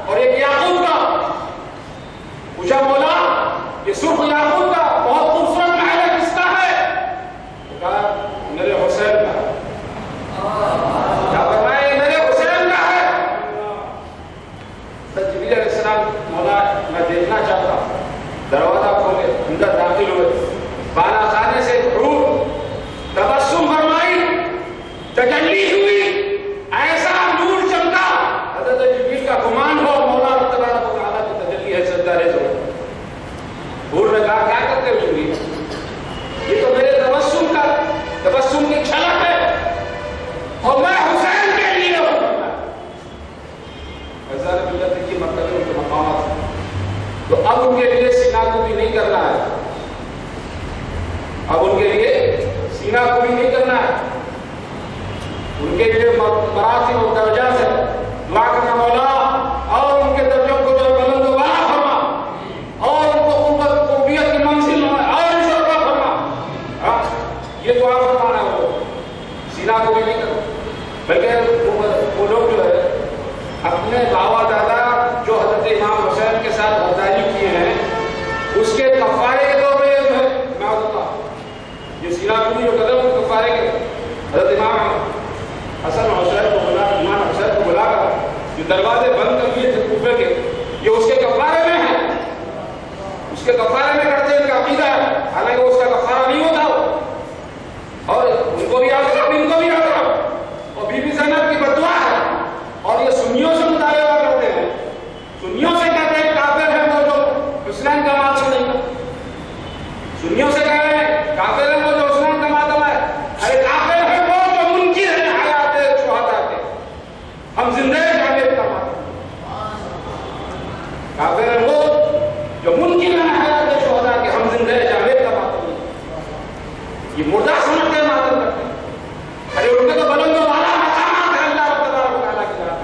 اور ایک یاقوت کا. پوچھا مولا یہ سرخ یاقوت کا بہت خوبصورت محل ہے, کس کا ہے؟ کہا میرے حسین کا. کیا فرمایا یہ میرے حسین کا ہے. جبریل علیہ السلام مولا میں دیکھنا چاہتا ہوں. دروازہ کھولے, اندر داخل ہوئے, بالا خانے سے حور تبسم فرمائی, تجلی ہوئی, ایسا نور چمکا. حضرت جبریل کا گمان ہو مولا تبارک و تعالیٰ کی تجلی ہے, سجدہ ریز ہو. حور نے کہا کیا کرتے ہو جبریل؟ یہ تو میرے تبسم کی جھلک ہے اور میں حسین کے لیے ہوں. ایسا کی مرتبہ ان کے مقامات, تو اب ان کے لیے سینہ کو بھی نہیں کرنا ہے, اب ان کے لیے سینہ کو بھی نہیں کرنا ہے. ان کے لیے مراتب و درجات ہے, دعا کرنا مولا اور ان کے درجوں کو جو بلند و بالا فرما, اور ان کو قربت قربیت کی منزل میں اور عزت فرما. یہ دعا فرمانا ہے. وہ سینہ کو بھی نہیں کرنا, بلکہ وہ لوگ جو ہے اپنے باوا دادا جو حضرت امام حسین کے ساتھ غداری کیے ہیں اس کے کفارے کے طور پہ جو ہے میں ہوتا یہ سینہ کو بھی جو قدم اس کفارے کے حضرت امام حسن حسین کو بلا, امام حسین کو بلا کر جو دروازے بند کر دیے تھے کوفے کے, یہ اس کے کفارے میں ہے, اس کے کفارے میں کرتے ہیں, ان کا عقیدہ ہے. حالانکہ اس کا کفارہ نہیں ہوتا اور ان کو بھی یاد رکھو, ان کو بھی یاد رکھو. اور بی بی زینب کی بددعا ہے, اور یہ سنیوں سے مطالبہ کرتے ہیں, سنیوں سے کہتے ہیں کافر ہیں وہ جو حسنین کا ماتم نہیں کرتے. سنیوں سے کہہ رہے ہیں کافر ہیں وہ جو حسنین کا ماتم ہے. ارے کافر ہیں وہ جو منکر ہیں حیات شہداء کے, ہم زندہ جاوید کا ماتم. کافر ہیں وہ جو منکر ہیں حیات شہداء کے, ہم زندہ جاوید کا ماتم. یہ مردہ سمجھتے ہیں ماتم کرتے ہیں. ارے ان کے تو بلند و بالا مقامات ہیں اللہ تبارک و تعالیٰ کی ذات,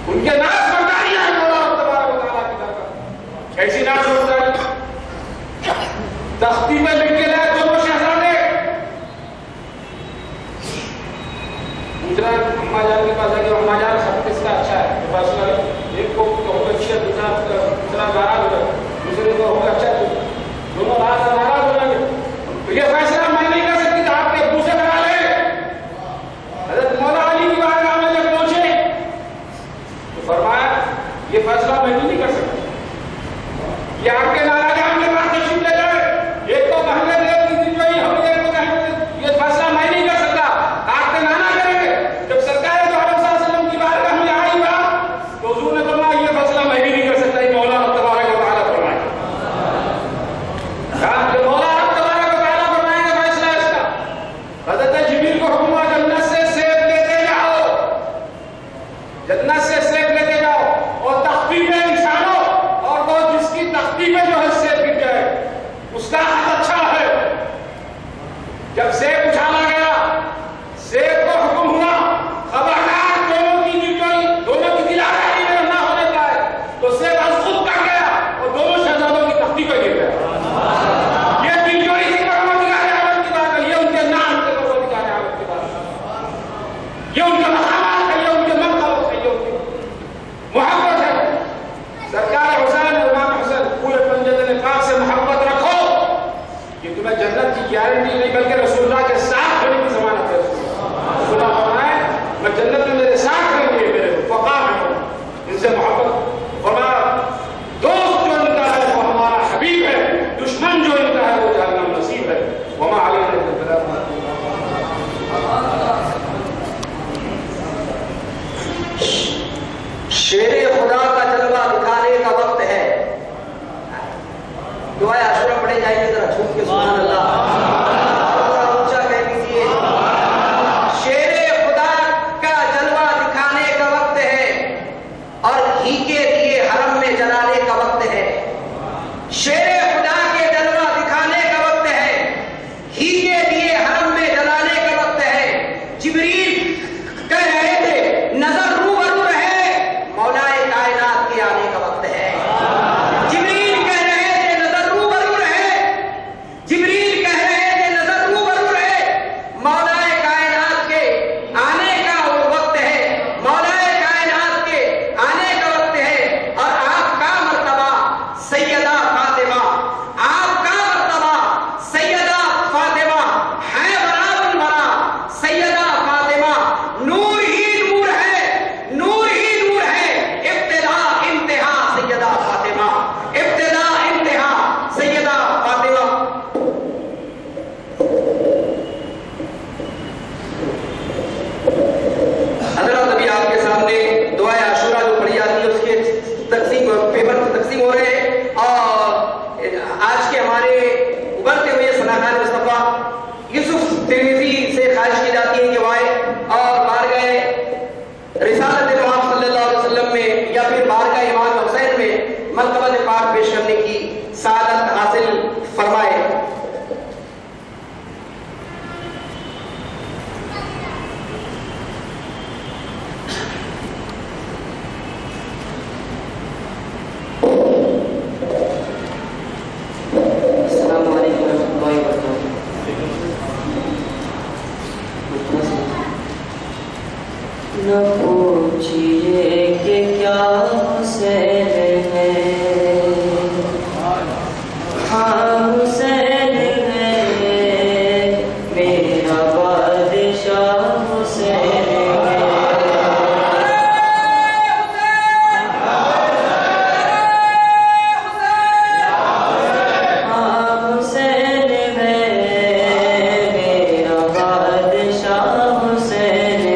ان کے ناز برداریاں ہیں اللہ تبارک و تعالیٰ کی ذات. ایسی ناز برداری تختی میں لکھ کے لائے دونوں شہزادے. پوچھ رہا ہے اما جان کے پاس کہ اما جان سب کس کا اچھا ہے, تو فیصلہ ایک کو ہوگا اچھا, دوسرا ناراض ہو جائے, دوسرے کو ہوگا اچھا, دونوں ناراض ہو جائیں گے. تو یہ فیصلہ میں نہیں کر سکتی کہ آپ کے ابو سے کرا لیں. حضرت مولا علی کی بارگاہ میں جب پہنچے تو فرمایا یہ فیصلہ میں نہیں کر سکتا, یہ آپ کے نانا جان کے پاس تشریف لے جائے. ایک تو بہنے دیکھ کی جو ہم یہ فیصلہ میں نہیں کر سکتا, آپ کے نانا کریں گے. جب سرکار تو علیہ وسلم کی یوسف ترمذی سے خواہش کی جاتی ہے کہ وہ آئے اور بارگاہ رسالت پاک صلی اللہ علیہ وسلم میں یا پھر بارگاہ امام حسین میں مرتبہ پاک پیش کرنے کی سعادت حاصل فرمائے۔ السلام علیکم ورحمۃ اللہ وبرکاتہ۔ نہ پوچھئے کہ کیا حسین ہے، ہاں حسین ہے، میرا بادشاہ حسین ہے، ہاں حسین ہے، میرا بادشاہ حسین ہے،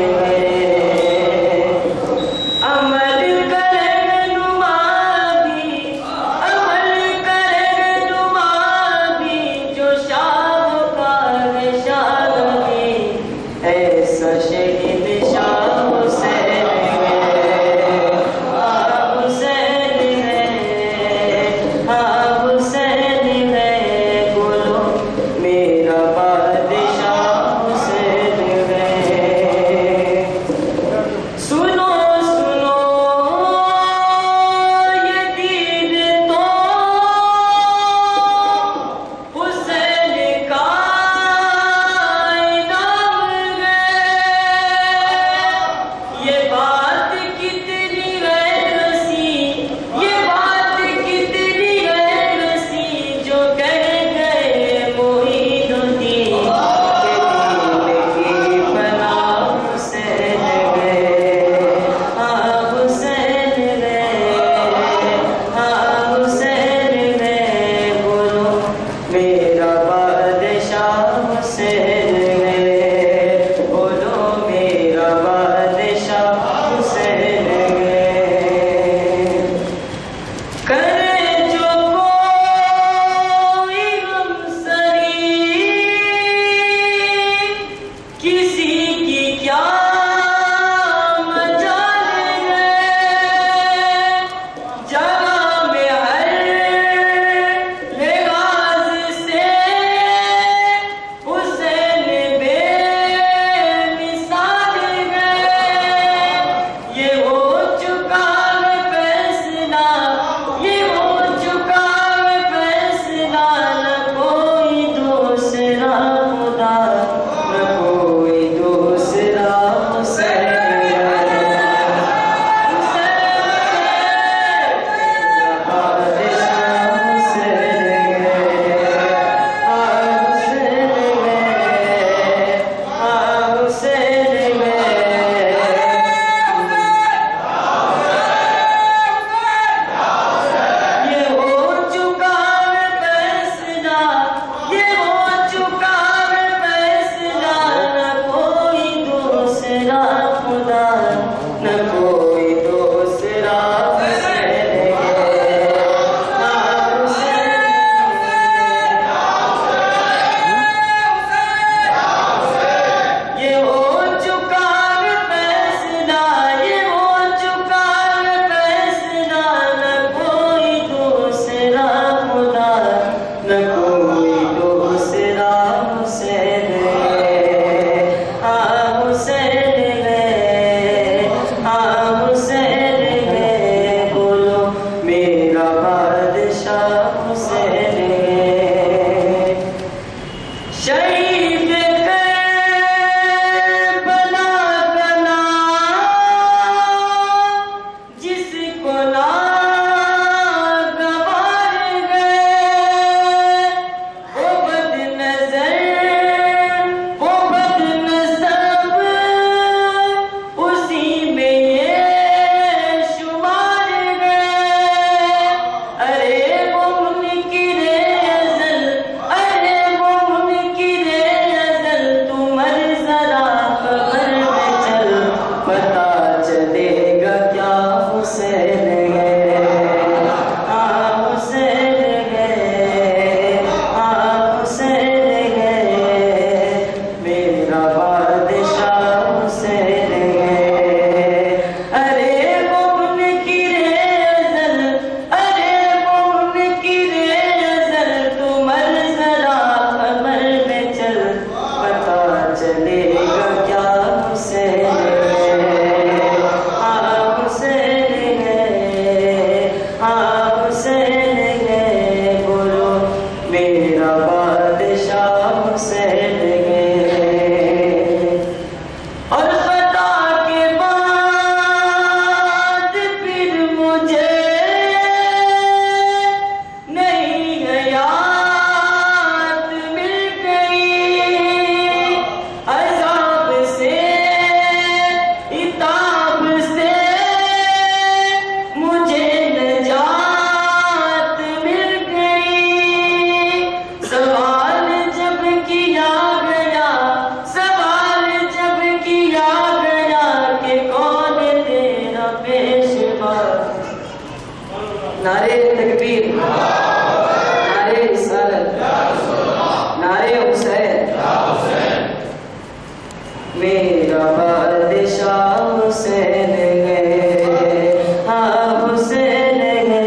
میرا بادشاہ حسین ہے، ہاں حسین ہے،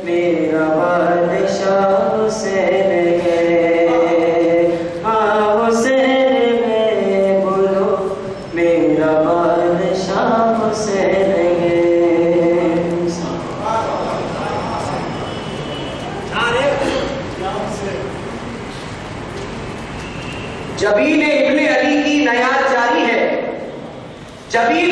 میرا بادشاہ حسین ہے، ہاں حسین ہے، بولو میرا بادشاہ حسین ہے۔ جبین ابن علی کی نیات جاری ہے، جبین